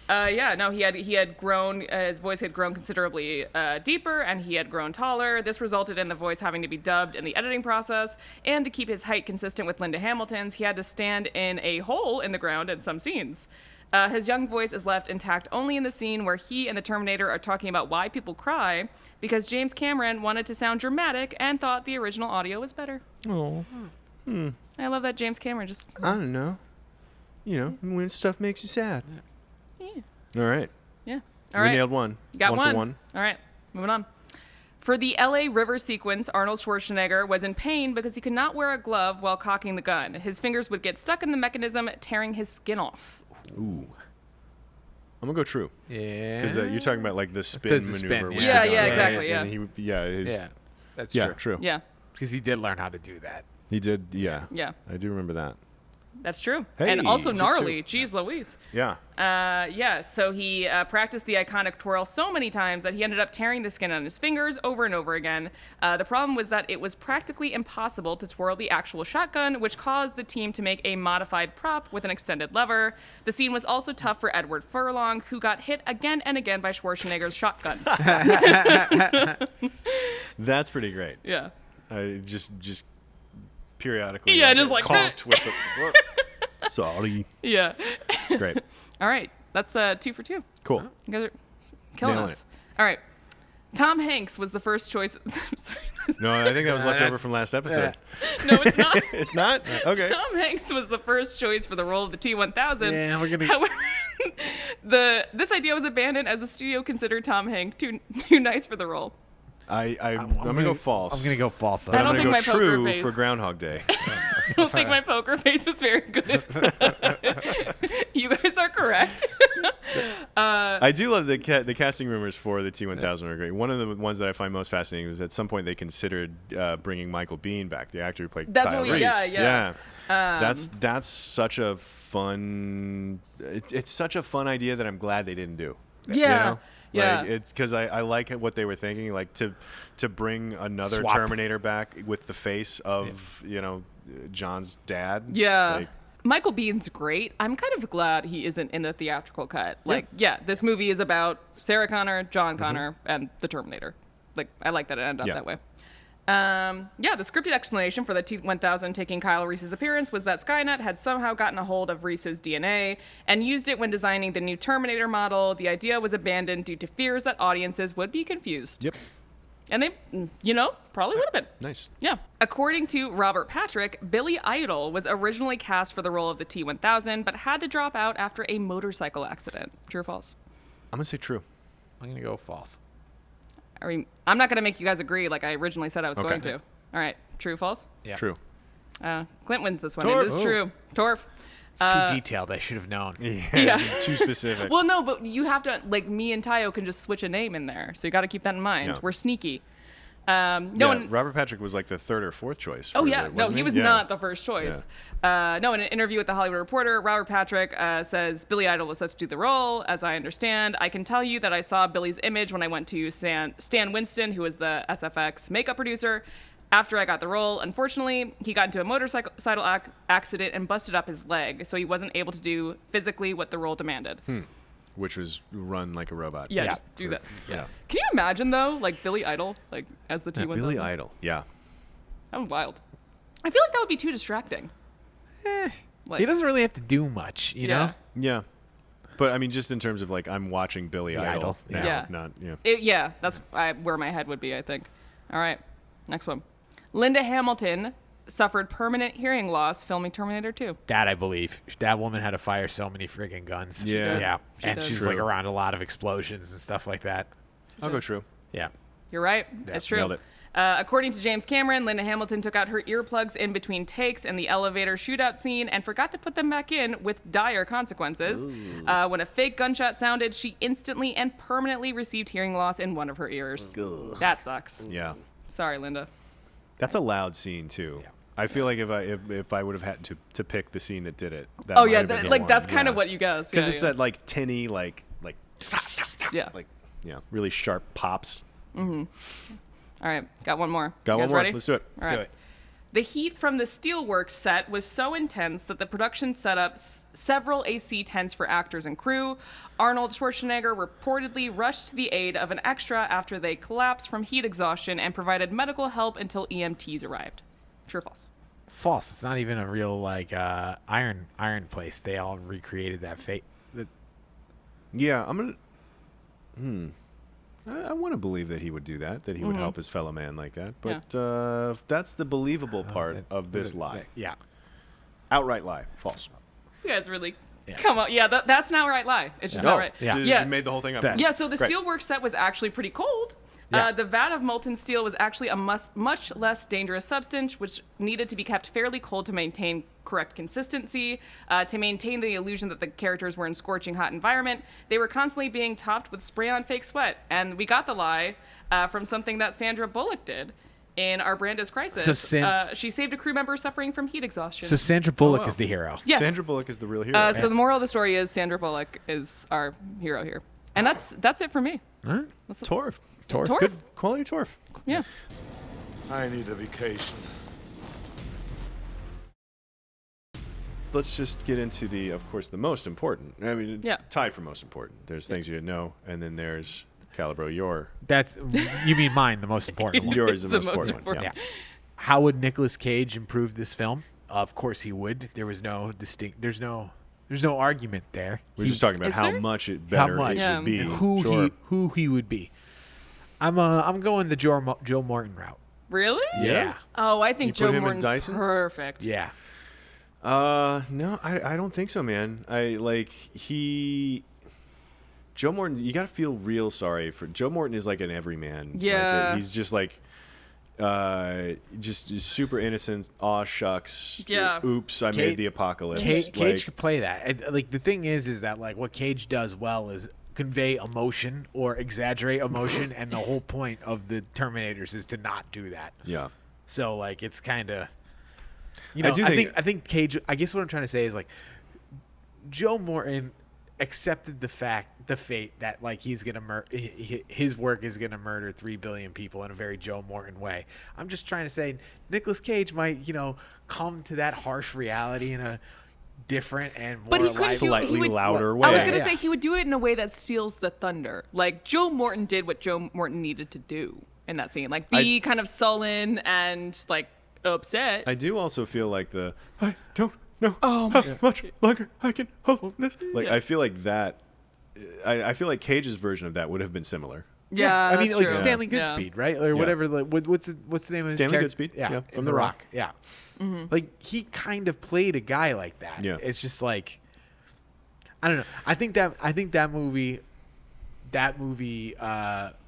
Speaker 1: Yeah. No, he had grown. His voice had grown considerably deeper, and he had grown taller. This resulted in the voice having to be dubbed in the editing process, and to keep his height consistent with Linda Hamilton's, he had to stand in a hole in the ground in some scenes. His young voice is left intact only in the scene where he and the Terminator are talking about why people cry, because James Cameron wanted to sound dramatic and thought the original audio was better.
Speaker 2: Oh.
Speaker 1: I love that James Cameron just.
Speaker 2: I don't know. You know, when stuff makes you sad.
Speaker 1: Yeah.
Speaker 2: All right.
Speaker 1: Yeah.
Speaker 2: We
Speaker 1: All right.
Speaker 2: nailed one.
Speaker 1: You got one.
Speaker 2: For one.
Speaker 1: All right. Moving on. For the LA River sequence, Arnold Schwarzenegger was in pain because he could not wear a glove while cocking the gun. His fingers would get stuck in the mechanism, tearing his skin off.
Speaker 2: Ooh. I'm gonna go true.
Speaker 3: Yeah.
Speaker 2: Because you're talking about like the spin
Speaker 3: The
Speaker 2: maneuver.
Speaker 3: spin,
Speaker 2: with
Speaker 1: yeah.
Speaker 2: the
Speaker 1: Yeah,
Speaker 2: gun,
Speaker 1: exactly,
Speaker 2: right?
Speaker 1: yeah.
Speaker 2: And he,
Speaker 3: Yeah. That's
Speaker 2: yeah,
Speaker 3: true.
Speaker 2: true.
Speaker 1: Yeah.
Speaker 3: Because he did learn how to do that.
Speaker 2: He did. Yeah.
Speaker 1: Yeah.
Speaker 2: I do remember that.
Speaker 1: That's true.
Speaker 2: Hey,
Speaker 1: and also
Speaker 2: 6-2.
Speaker 1: gnarly. Jeez Louise.
Speaker 2: Yeah.
Speaker 1: Yeah, so he practiced the iconic twirl so many times that he ended up tearing the skin on his fingers over and over again. The problem was that it was practically impossible to twirl the actual shotgun, which caused the team to make a modified prop with an extended lever. The scene was also tough for Edward Furlong, who got hit again and again by Schwarzenegger's shotgun.
Speaker 2: That's pretty great.
Speaker 1: Yeah.
Speaker 2: I just periodically.
Speaker 1: Yeah, just like
Speaker 2: conked with the. Sorry.
Speaker 1: Yeah.
Speaker 2: It's great.
Speaker 1: All right, that's 2 for 2.
Speaker 2: Cool.
Speaker 1: You guys are killing
Speaker 2: Nailing
Speaker 1: us.
Speaker 2: it.
Speaker 1: All right. Tom Hanks was the first choice. I'm sorry.
Speaker 2: No, I think that was left over from last episode.
Speaker 1: No, it's not.
Speaker 2: It's not? Okay.
Speaker 1: Tom Hanks was the first choice for the role of the T-1000.
Speaker 3: Yeah, we're gonna.
Speaker 1: However, this idea was abandoned as the studio considered Tom Hanks too nice for the role.
Speaker 2: I'm gonna go false.
Speaker 3: I'm gonna go false.
Speaker 2: But
Speaker 1: I
Speaker 2: I'm
Speaker 1: don't
Speaker 2: gonna
Speaker 1: think
Speaker 2: go
Speaker 1: my poker
Speaker 2: true
Speaker 1: face-
Speaker 2: for Groundhog Day.
Speaker 1: I don't think my poker face was very good. You guys are correct.
Speaker 2: I do love the casting rumors for the T-1000 are great. One of the ones that I find most fascinating was at some point they considered bringing Michael Biehn back, the actor who played
Speaker 1: That's
Speaker 2: Kyle
Speaker 1: what we-
Speaker 2: Reese.
Speaker 1: yeah.
Speaker 2: That's such a fun. It's such a fun idea that I'm glad they didn't do.
Speaker 1: Yeah.
Speaker 2: You know?
Speaker 1: Yeah.
Speaker 2: Like, it's because I like what they were thinking, like to bring another
Speaker 3: Swap.
Speaker 2: Terminator back with the face of John's dad.
Speaker 1: Yeah.
Speaker 2: Like,
Speaker 1: Michael Bihn's great. I'm kind of glad he isn't in the theatrical cut. Like, yeah, this movie is about Sarah Connor, John Connor, and the Terminator. Like, I like that it ended up that way. The scripted explanation for the T-1000 taking Kyle Reese's appearance was that Skynet had somehow gotten a hold of Reese's DNA and used it when designing the new Terminator model. The idea was abandoned due to fears that audiences would be confused.
Speaker 2: Yep.
Speaker 1: And they, probably would have been.
Speaker 2: Nice.
Speaker 1: Yeah. According to Robert Patrick, Billy Idol was originally cast for the role of the T-1000, but had to drop out after a motorcycle accident. True or false?
Speaker 2: I'm gonna say true.
Speaker 3: I'm gonna go false.
Speaker 1: I mean, I'm not going to make you guys agree like I originally said I was
Speaker 2: Okay.
Speaker 1: going to. All right. True or false?
Speaker 3: Yeah.
Speaker 2: True.
Speaker 1: Clint wins this one.
Speaker 2: TorF.
Speaker 1: It is true. TorF.
Speaker 3: It's too detailed. I should have known.
Speaker 1: Yeah.
Speaker 2: Too specific.
Speaker 1: Well, no, but you have to, like, me and Tayo can just switch a name in there. So you got to keep that in mind.
Speaker 2: Yeah.
Speaker 1: We're sneaky.
Speaker 2: Robert Patrick was like the third or fourth choice.
Speaker 1: Oh yeah, no, he was not the first choice. Yeah. No, in an interview with The Hollywood Reporter, Robert Patrick says Billy Idol was set to do the role. As I understand, I can tell you that I saw Billy's image when I went to Stan Winston, who was the SFX makeup producer. After I got the role, unfortunately, he got into a motorcycle accident and busted up his leg, so he wasn't able to do physically what the role demanded.
Speaker 2: Which was run like a robot.
Speaker 1: Yeah, just do that. Yeah. Can you imagine though, like Billy Idol, like as the T-1000?
Speaker 2: Billy Idol, yeah.
Speaker 1: That was wild. I feel like that would be too distracting.
Speaker 3: He doesn't really have to do much, you know?
Speaker 2: Yeah. But I mean, just in terms of like, I'm watching Billy Idol now,
Speaker 1: yeah.
Speaker 2: not
Speaker 1: that's where my head would be, I think. All right, next one. Linda Hamilton suffered permanent hearing loss filming Terminator 2.
Speaker 3: That I believe. That woman had to fire so many friggin' guns. Yeah. And she's like around a lot of explosions and stuff like that.
Speaker 2: I'll go true.
Speaker 3: Yeah.
Speaker 1: You're right. It's true.
Speaker 2: Nailed it.
Speaker 1: According to James Cameron, Linda Hamilton took out her earplugs in between takes in the elevator shootout scene and forgot to put them back in with dire consequences. When a fake gunshot sounded, she instantly and permanently received hearing loss in one of her ears. That sucks.
Speaker 2: Yeah.
Speaker 1: Sorry, Linda.
Speaker 2: That's a loud scene too. Yeah. I feel like if I would have had to pick the scene that did it.
Speaker 1: That's kind of what you guess.
Speaker 2: Because it's that like tinny
Speaker 1: yeah,
Speaker 2: really sharp pops.
Speaker 1: Mm-hmm. All right, got one more.
Speaker 2: Got
Speaker 1: you
Speaker 2: one more.
Speaker 1: Ready?
Speaker 2: Let's do it.
Speaker 1: Let's do it. The heat from the steelworks set was so intense that the production set up several AC tents for actors and crew. Arnold Schwarzenegger reportedly rushed to the aid of an extra after they collapsed from heat exhaustion and provided medical help until EMTs arrived. True or false?
Speaker 3: False. It's not even a real iron place. They all recreated that fate.
Speaker 2: Yeah, I'm gonna. I want to believe that he would do that. That he would help his fellow man like that. But that's the believable part of this lie.
Speaker 3: Yeah.
Speaker 2: Outright lie. False.
Speaker 1: You guys really come on. Yeah, that's an outright lie. It's just outright.
Speaker 2: Yeah. You made the whole thing up.
Speaker 1: Yeah. So the steelworks set was actually pretty cold. Yeah. The vat of molten steel was actually a much less dangerous substance, which needed to be kept fairly cold to maintain correct consistency. To maintain the illusion that the characters were in scorching hot environment, they were constantly being topped with spray-on fake sweat. And we got the lie from something that Sandra Bullock did in Our Brand is Crisis. So she saved a crew member suffering from heat exhaustion.
Speaker 3: So Sandra Bullock is the hero.
Speaker 1: Yes.
Speaker 2: Sandra Bullock is the real hero.
Speaker 1: So the moral of the story is Sandra Bullock is our hero here. And that's it for me.
Speaker 3: All right.
Speaker 2: TorF.
Speaker 1: TorF.
Speaker 2: Good quality TorF.
Speaker 1: Yeah.
Speaker 11: I need a vacation.
Speaker 2: Let's just get into of course, the most important. I mean, tied for most important. There's things you didn't know, and then there's Calibro,
Speaker 3: you mean mine, the most important one.
Speaker 2: Yours is the most important one.
Speaker 3: Yeah. How would Nicolas Cage improve this film? Of course he would. There's no argument there.
Speaker 2: We're just talking about how much it better it should be.
Speaker 3: And who he would be. I'm going the Joe Morton route.
Speaker 1: Really?
Speaker 3: Yeah.
Speaker 1: Oh, I think Joe Morton's perfect.
Speaker 3: Yeah.
Speaker 2: No, I don't think so, man. Joe Morton, you got to feel real sorry for Joe Morton. Is like an everyman.
Speaker 1: Yeah.
Speaker 2: He's just like, just super innocent. Aw shucks.
Speaker 1: Yeah.
Speaker 2: Oops, I made the apocalypse.
Speaker 3: Cage could play that. Like the thing is that like what Cage does well is convey emotion or exaggerate emotion, and the whole point of the Terminators is to not do that.
Speaker 2: Yeah.
Speaker 3: So like it's kind of, I think Cage. I guess what I'm trying to say is like Joe Morton accepted the fate that like he's gonna his work is gonna murder 3 billion people in a very Joe Morton way. I'm just trying to say Nicolas Cage might come to that harsh reality in a different and more
Speaker 2: slightly louder way.
Speaker 1: I was gonna say he would do it in a way that steals the thunder. Like Joe Morton did what Joe Morton needed to do in that scene, like be kind of sullen and like upset.
Speaker 2: I do also feel like I don't know how much longer I can hold this. Like I feel like that. I feel like Cage's version of that would have been similar.
Speaker 1: Yeah,
Speaker 3: I mean, like
Speaker 1: true.
Speaker 3: Stanley Goodspeed, right, or whatever. Like, what's the name of his
Speaker 2: Stanley
Speaker 3: character?
Speaker 2: Goodspeed?
Speaker 3: Yeah,
Speaker 2: from The Rock.
Speaker 3: Yeah,
Speaker 1: mm-hmm.
Speaker 3: Like he kind of played a guy like that.
Speaker 2: Yeah,
Speaker 3: it's just like I don't know. I think that movie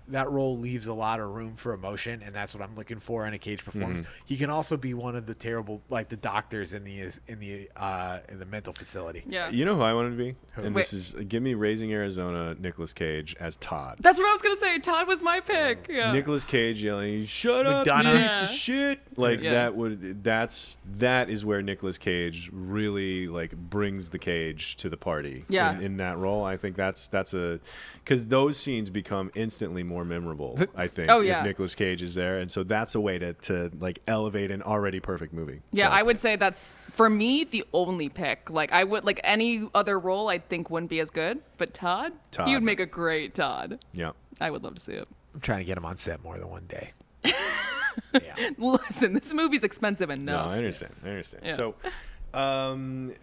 Speaker 3: that role leaves a lot of room for emotion, and that's what I'm looking for in a Cage performance. He can also be one of the terrible, like the doctors in the mental facility.
Speaker 1: Yeah.
Speaker 2: You know who I wanted to be? And this is give me Raising Arizona Nicolas Cage as Todd.
Speaker 1: That's what I was gonna say. Todd was my pick. Yeah.
Speaker 2: Nicolas Cage yelling, "Shut up, you piece of shit!" Like that is where Nicolas Cage really like brings the cage to the party.
Speaker 1: Yeah.
Speaker 2: In that role, I think that's a because those scenes become instantly more memorable. I think. If Nicolas Cage is there, and so that's a way to like elevate an already perfect movie.
Speaker 1: Yeah,
Speaker 2: so.
Speaker 1: I would say that's for me the only pick. Like I would like any other role I think wouldn't be as good, but Todd, he would make a great Todd.
Speaker 2: Yeah,
Speaker 1: I would love to see it.
Speaker 3: I'm trying to get him on set more than one day.
Speaker 1: Listen, this movie's expensive enough.
Speaker 2: No, I understand.
Speaker 1: Yeah.
Speaker 2: So.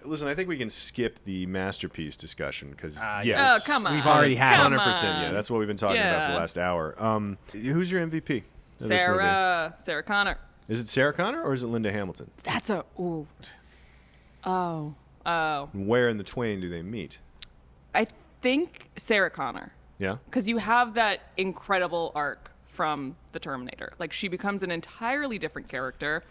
Speaker 2: Listen, I think we can skip the masterpiece discussion because
Speaker 1: yes, oh, come on,
Speaker 3: we've already had
Speaker 2: 100%. Yeah, that's what we've been talking about for the last hour. Who's your MVP?
Speaker 1: Sarah Connor.
Speaker 2: Is it Sarah Connor or is it Linda Hamilton?
Speaker 1: That's a
Speaker 2: Where in the twain do they meet?
Speaker 1: I think Sarah Connor.
Speaker 2: Yeah.
Speaker 1: Because you have that incredible arc from the Terminator. Like she becomes an entirely different character.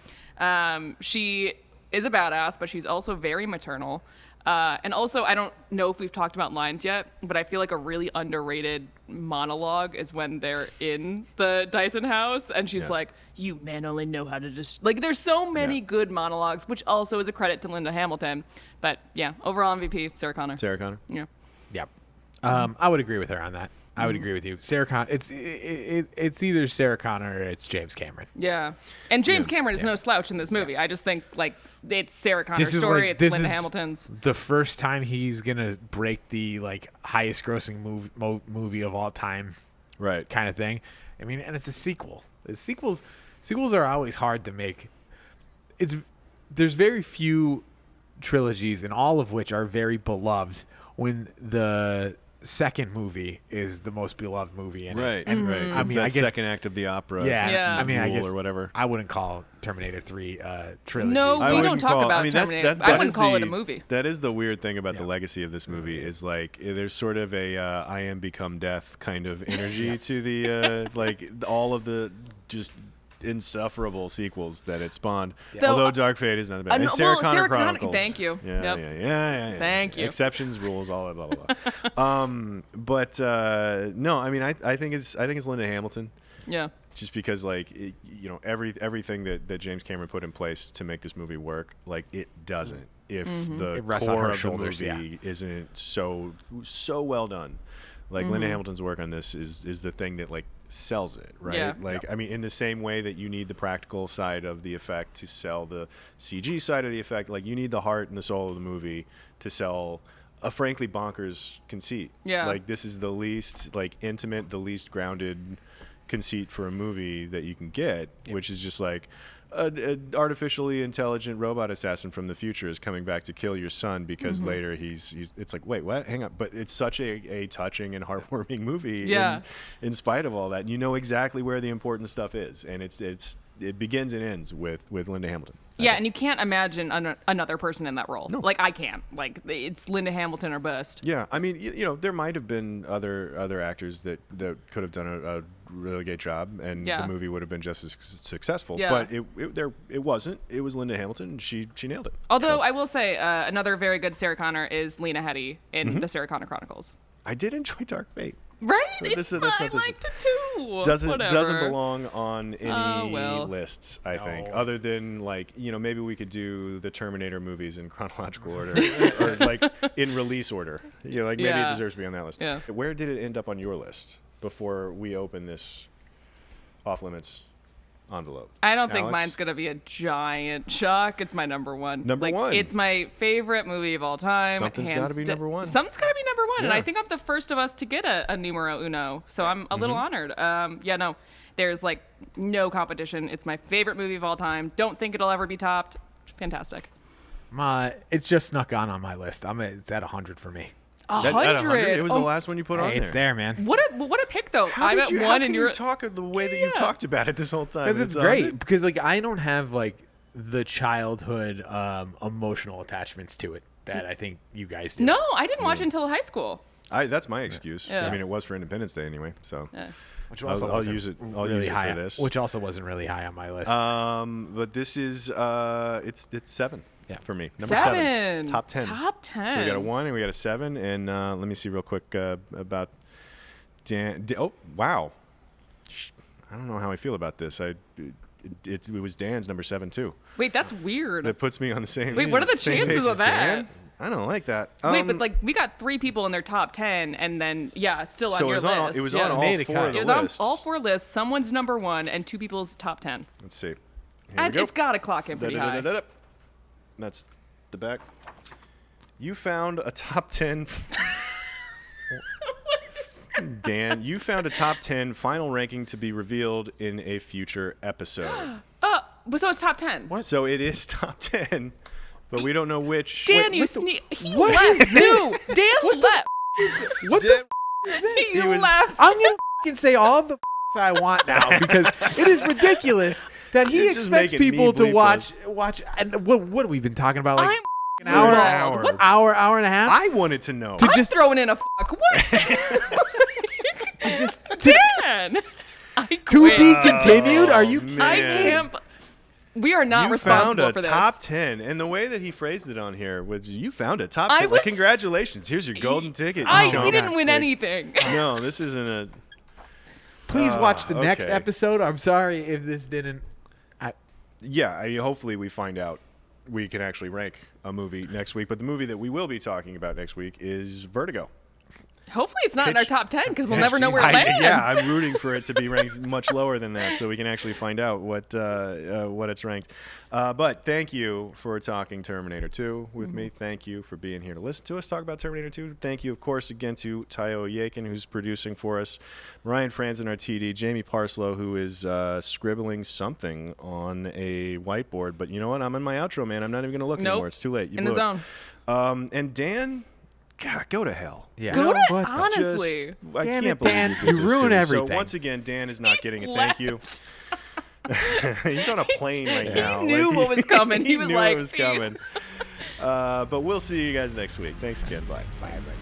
Speaker 1: She is a badass, but she's also very maternal. And also, I don't know if we've talked about lines yet, but I feel like a really underrated monologue is when they're in the Dyson house and she's like, "You men only know how to just..." Like, there's so many good monologues, which also is a credit to Linda Hamilton. But yeah, overall MVP, Sarah Connor.
Speaker 2: Sarah Connor?
Speaker 1: Yeah.
Speaker 3: Yep. I would agree with her on that. I would agree with you. Sarah Connor. It's either Sarah Connor or it's James Cameron.
Speaker 1: Yeah, and James Cameron is no slouch in this movie. Yeah. I just think like it's Sarah Connor's story. It's Linda Hamilton's.
Speaker 3: The first time he's gonna break the like highest grossing movie of all time,
Speaker 2: right?
Speaker 3: Kind of thing. I mean, and it's a sequel. Sequels are always hard to make. There's very few trilogies, and all of which are very beloved. When the second movie is the most beloved movie in
Speaker 2: it. And right.
Speaker 3: I mean, I guess,
Speaker 2: second act of the opera.
Speaker 3: Yeah. I mean, I guess
Speaker 2: or whatever.
Speaker 3: I wouldn't call Terminator 3 trilogy.
Speaker 1: No, we don't talk about Terminator. I wouldn't call it a movie.
Speaker 2: That is the weird thing about the legacy of this movie is like there's sort of a I am become death kind of energy to the like all of the just insufferable sequels that it spawned. Yeah. Although Dark Fate is not bad. And Sarah Connor Chronicles.
Speaker 1: Thank you.
Speaker 2: Yeah.
Speaker 1: Thank you.
Speaker 2: Exceptions, rules, all that, blah blah blah. But no, I mean, I think it's Linda Hamilton.
Speaker 1: Yeah.
Speaker 2: Just because like everything that James Cameron put in place to make this movie work, like it doesn't if the core of the movie isn't so well done. Like Linda Hamilton's work on this is the thing that like sells it, right?
Speaker 1: Yeah.
Speaker 2: Like I mean, in the same way that you need the practical side of the effect to sell the CG side of the effect, like you need the heart and the soul of the movie to sell a frankly bonkers conceit.
Speaker 1: Yeah.
Speaker 2: Like this is the least like intimate, the least grounded conceit for a movie that you can get, which is just like an artificially intelligent robot assassin from the future is coming back to kill your son because later he's it's like, wait, what? Hang on. But it's such a touching and heartwarming movie in spite of all that. You know exactly where the important stuff is, and it begins and ends with Linda Hamilton.
Speaker 1: Yeah, and you can't imagine another person in that role. No. Like I can't. Like it's Linda Hamilton or bust.
Speaker 2: Yeah, I mean, there might have been other actors that could have done a really great job, and the movie would have been just as successful. Yeah. But it wasn't. It was Linda Hamilton, and she nailed it.
Speaker 1: Although I will say another very good Sarah Connor is Lena Headey in the Sarah Connor Chronicles.
Speaker 2: I did enjoy Dark Fate.
Speaker 1: Right? I liked it too.
Speaker 2: Doesn't belong on any lists, I think. Other than like, maybe we could do the Terminator movies in chronological order or like in release order. Like maybe it deserves to be on that list. Yeah. Where did it end up on your list before we open this off limits envelope?
Speaker 1: I don't think mine's gonna be a giant shock. It's my number one.
Speaker 2: Number one.
Speaker 1: It's my favorite movie of all time.
Speaker 2: Something's got to be number one.
Speaker 1: Something's got to be number one, and I think I'm the first of us to get a numero uno. So I'm a little honored. There's like no competition. It's my favorite movie of all time. Don't think it'll ever be topped. Fantastic.
Speaker 3: It's just snuck on my list. It's at 100 for me.
Speaker 1: 100.
Speaker 2: It was the last one you put on there.
Speaker 3: It's there, man.
Speaker 1: What a pick, though. I'm at one, and you're
Speaker 2: talk the way that you talked about it this whole time.
Speaker 3: Because it's great. Because like I don't have like the childhood emotional attachments to it that I think you guys do.
Speaker 1: No, I didn't watch it until high school.
Speaker 2: That's my excuse.
Speaker 1: Yeah.
Speaker 2: I mean, it was for Independence Day anyway, so.
Speaker 1: Yeah.
Speaker 3: Which also
Speaker 2: I'll use it. I'll
Speaker 3: really
Speaker 2: use it
Speaker 3: high
Speaker 2: for this.
Speaker 3: Which also wasn't really high on my list.
Speaker 2: But this is it's 7 for me. Number
Speaker 1: 7.
Speaker 2: Top 10.
Speaker 1: Top 10.
Speaker 2: So we got a 1 and we got a 7. And let me see real quick about Dan. Oh wow. I don't know how I feel about this. It was Dan's number 7 too.
Speaker 1: Wait, that's weird.
Speaker 2: That puts me on the same.
Speaker 1: Wait, what are the
Speaker 2: same
Speaker 1: chances
Speaker 2: page
Speaker 1: of
Speaker 2: as
Speaker 1: that?
Speaker 2: Dan? I don't like that.
Speaker 1: Wait, but like we got 3 people in their top 10, and then still on your list.
Speaker 2: It was on all 4 of the
Speaker 1: It was
Speaker 2: lists.
Speaker 1: on all 4 lists. Someone's number 1 and 2 people's top 10.
Speaker 2: Let's see. Here
Speaker 1: And
Speaker 2: we go.
Speaker 1: it's got to clock in pretty high.
Speaker 2: That's the back. You found a top 10. Dan, you found a top 10 final ranking to be revealed in a future episode.
Speaker 1: So it's top 10.
Speaker 2: What? So it is top 10, but we don't know which.
Speaker 1: Dan,
Speaker 2: Wait,
Speaker 1: you he
Speaker 3: what
Speaker 1: left
Speaker 3: is this?
Speaker 1: too. Dan left.
Speaker 3: What the is this?
Speaker 1: He left.
Speaker 3: I'm gonna f***ing say all the I want now because it is ridiculous that he
Speaker 2: You're just
Speaker 3: expects
Speaker 2: making me
Speaker 3: people to
Speaker 2: bleep
Speaker 3: watch. And what have we been talking about? Like
Speaker 1: I'm
Speaker 3: an hour,
Speaker 1: appalled. What?
Speaker 3: hour and a half.
Speaker 2: I wanted to know.
Speaker 3: To
Speaker 1: I'm
Speaker 3: just
Speaker 1: throwing in a fuck. What? Dan, I quit.
Speaker 3: to be continued. Are you?
Speaker 2: Man.
Speaker 1: I can't. We are not responsible for
Speaker 2: this.
Speaker 1: this.
Speaker 2: You found a top 10, and the way that he phrased it on here was, you found a top
Speaker 1: I
Speaker 2: 10.
Speaker 1: was-
Speaker 2: Congratulations. Here's your golden ticket.
Speaker 1: We didn't win anything.
Speaker 2: No, this isn't a...
Speaker 3: Please watch the next
Speaker 2: okay.
Speaker 3: episode. I'm sorry if this didn't.
Speaker 2: Yeah, I mean, hopefully we find out we can actually rank a movie next week. But the movie that we will be talking about next week is Vertigo.
Speaker 1: Hopefully it's not in our top 10 because we'll
Speaker 2: Pitch
Speaker 1: never know where it lands.
Speaker 2: Yeah, I'm rooting for it to be ranked much lower than that, so we can actually find out what it's ranked. But thank you for talking Terminator 2 with me. Thank you for being here to listen to us talk about Terminator 2. Thank you, of course, again to Tayo Yakin, who's producing for us, Ryan Franzen, our TD, Jamie Parslow, who is scribbling something on a whiteboard. But you know what? I'm in my outro, man. I'm not even going to look anymore. It's too late. You
Speaker 1: in the
Speaker 2: blew it.
Speaker 1: zone.
Speaker 2: And Dan... God, go to hell.
Speaker 3: Yeah.
Speaker 1: Go to
Speaker 3: What the-
Speaker 1: honestly.
Speaker 2: I
Speaker 3: Damn
Speaker 2: can't
Speaker 3: it,
Speaker 2: believe
Speaker 3: Dan.
Speaker 2: you did
Speaker 3: You
Speaker 2: this to
Speaker 3: ruin
Speaker 2: me.
Speaker 3: everything.
Speaker 2: So once again, Dan is not getting a thank you. He's on a plane right now.
Speaker 1: He knew what was coming. He was
Speaker 2: knew
Speaker 1: like,
Speaker 2: it was
Speaker 1: "Peace."
Speaker 2: coming. But we'll see you guys next week. Thanks again. Bye.
Speaker 3: Bye, everybody.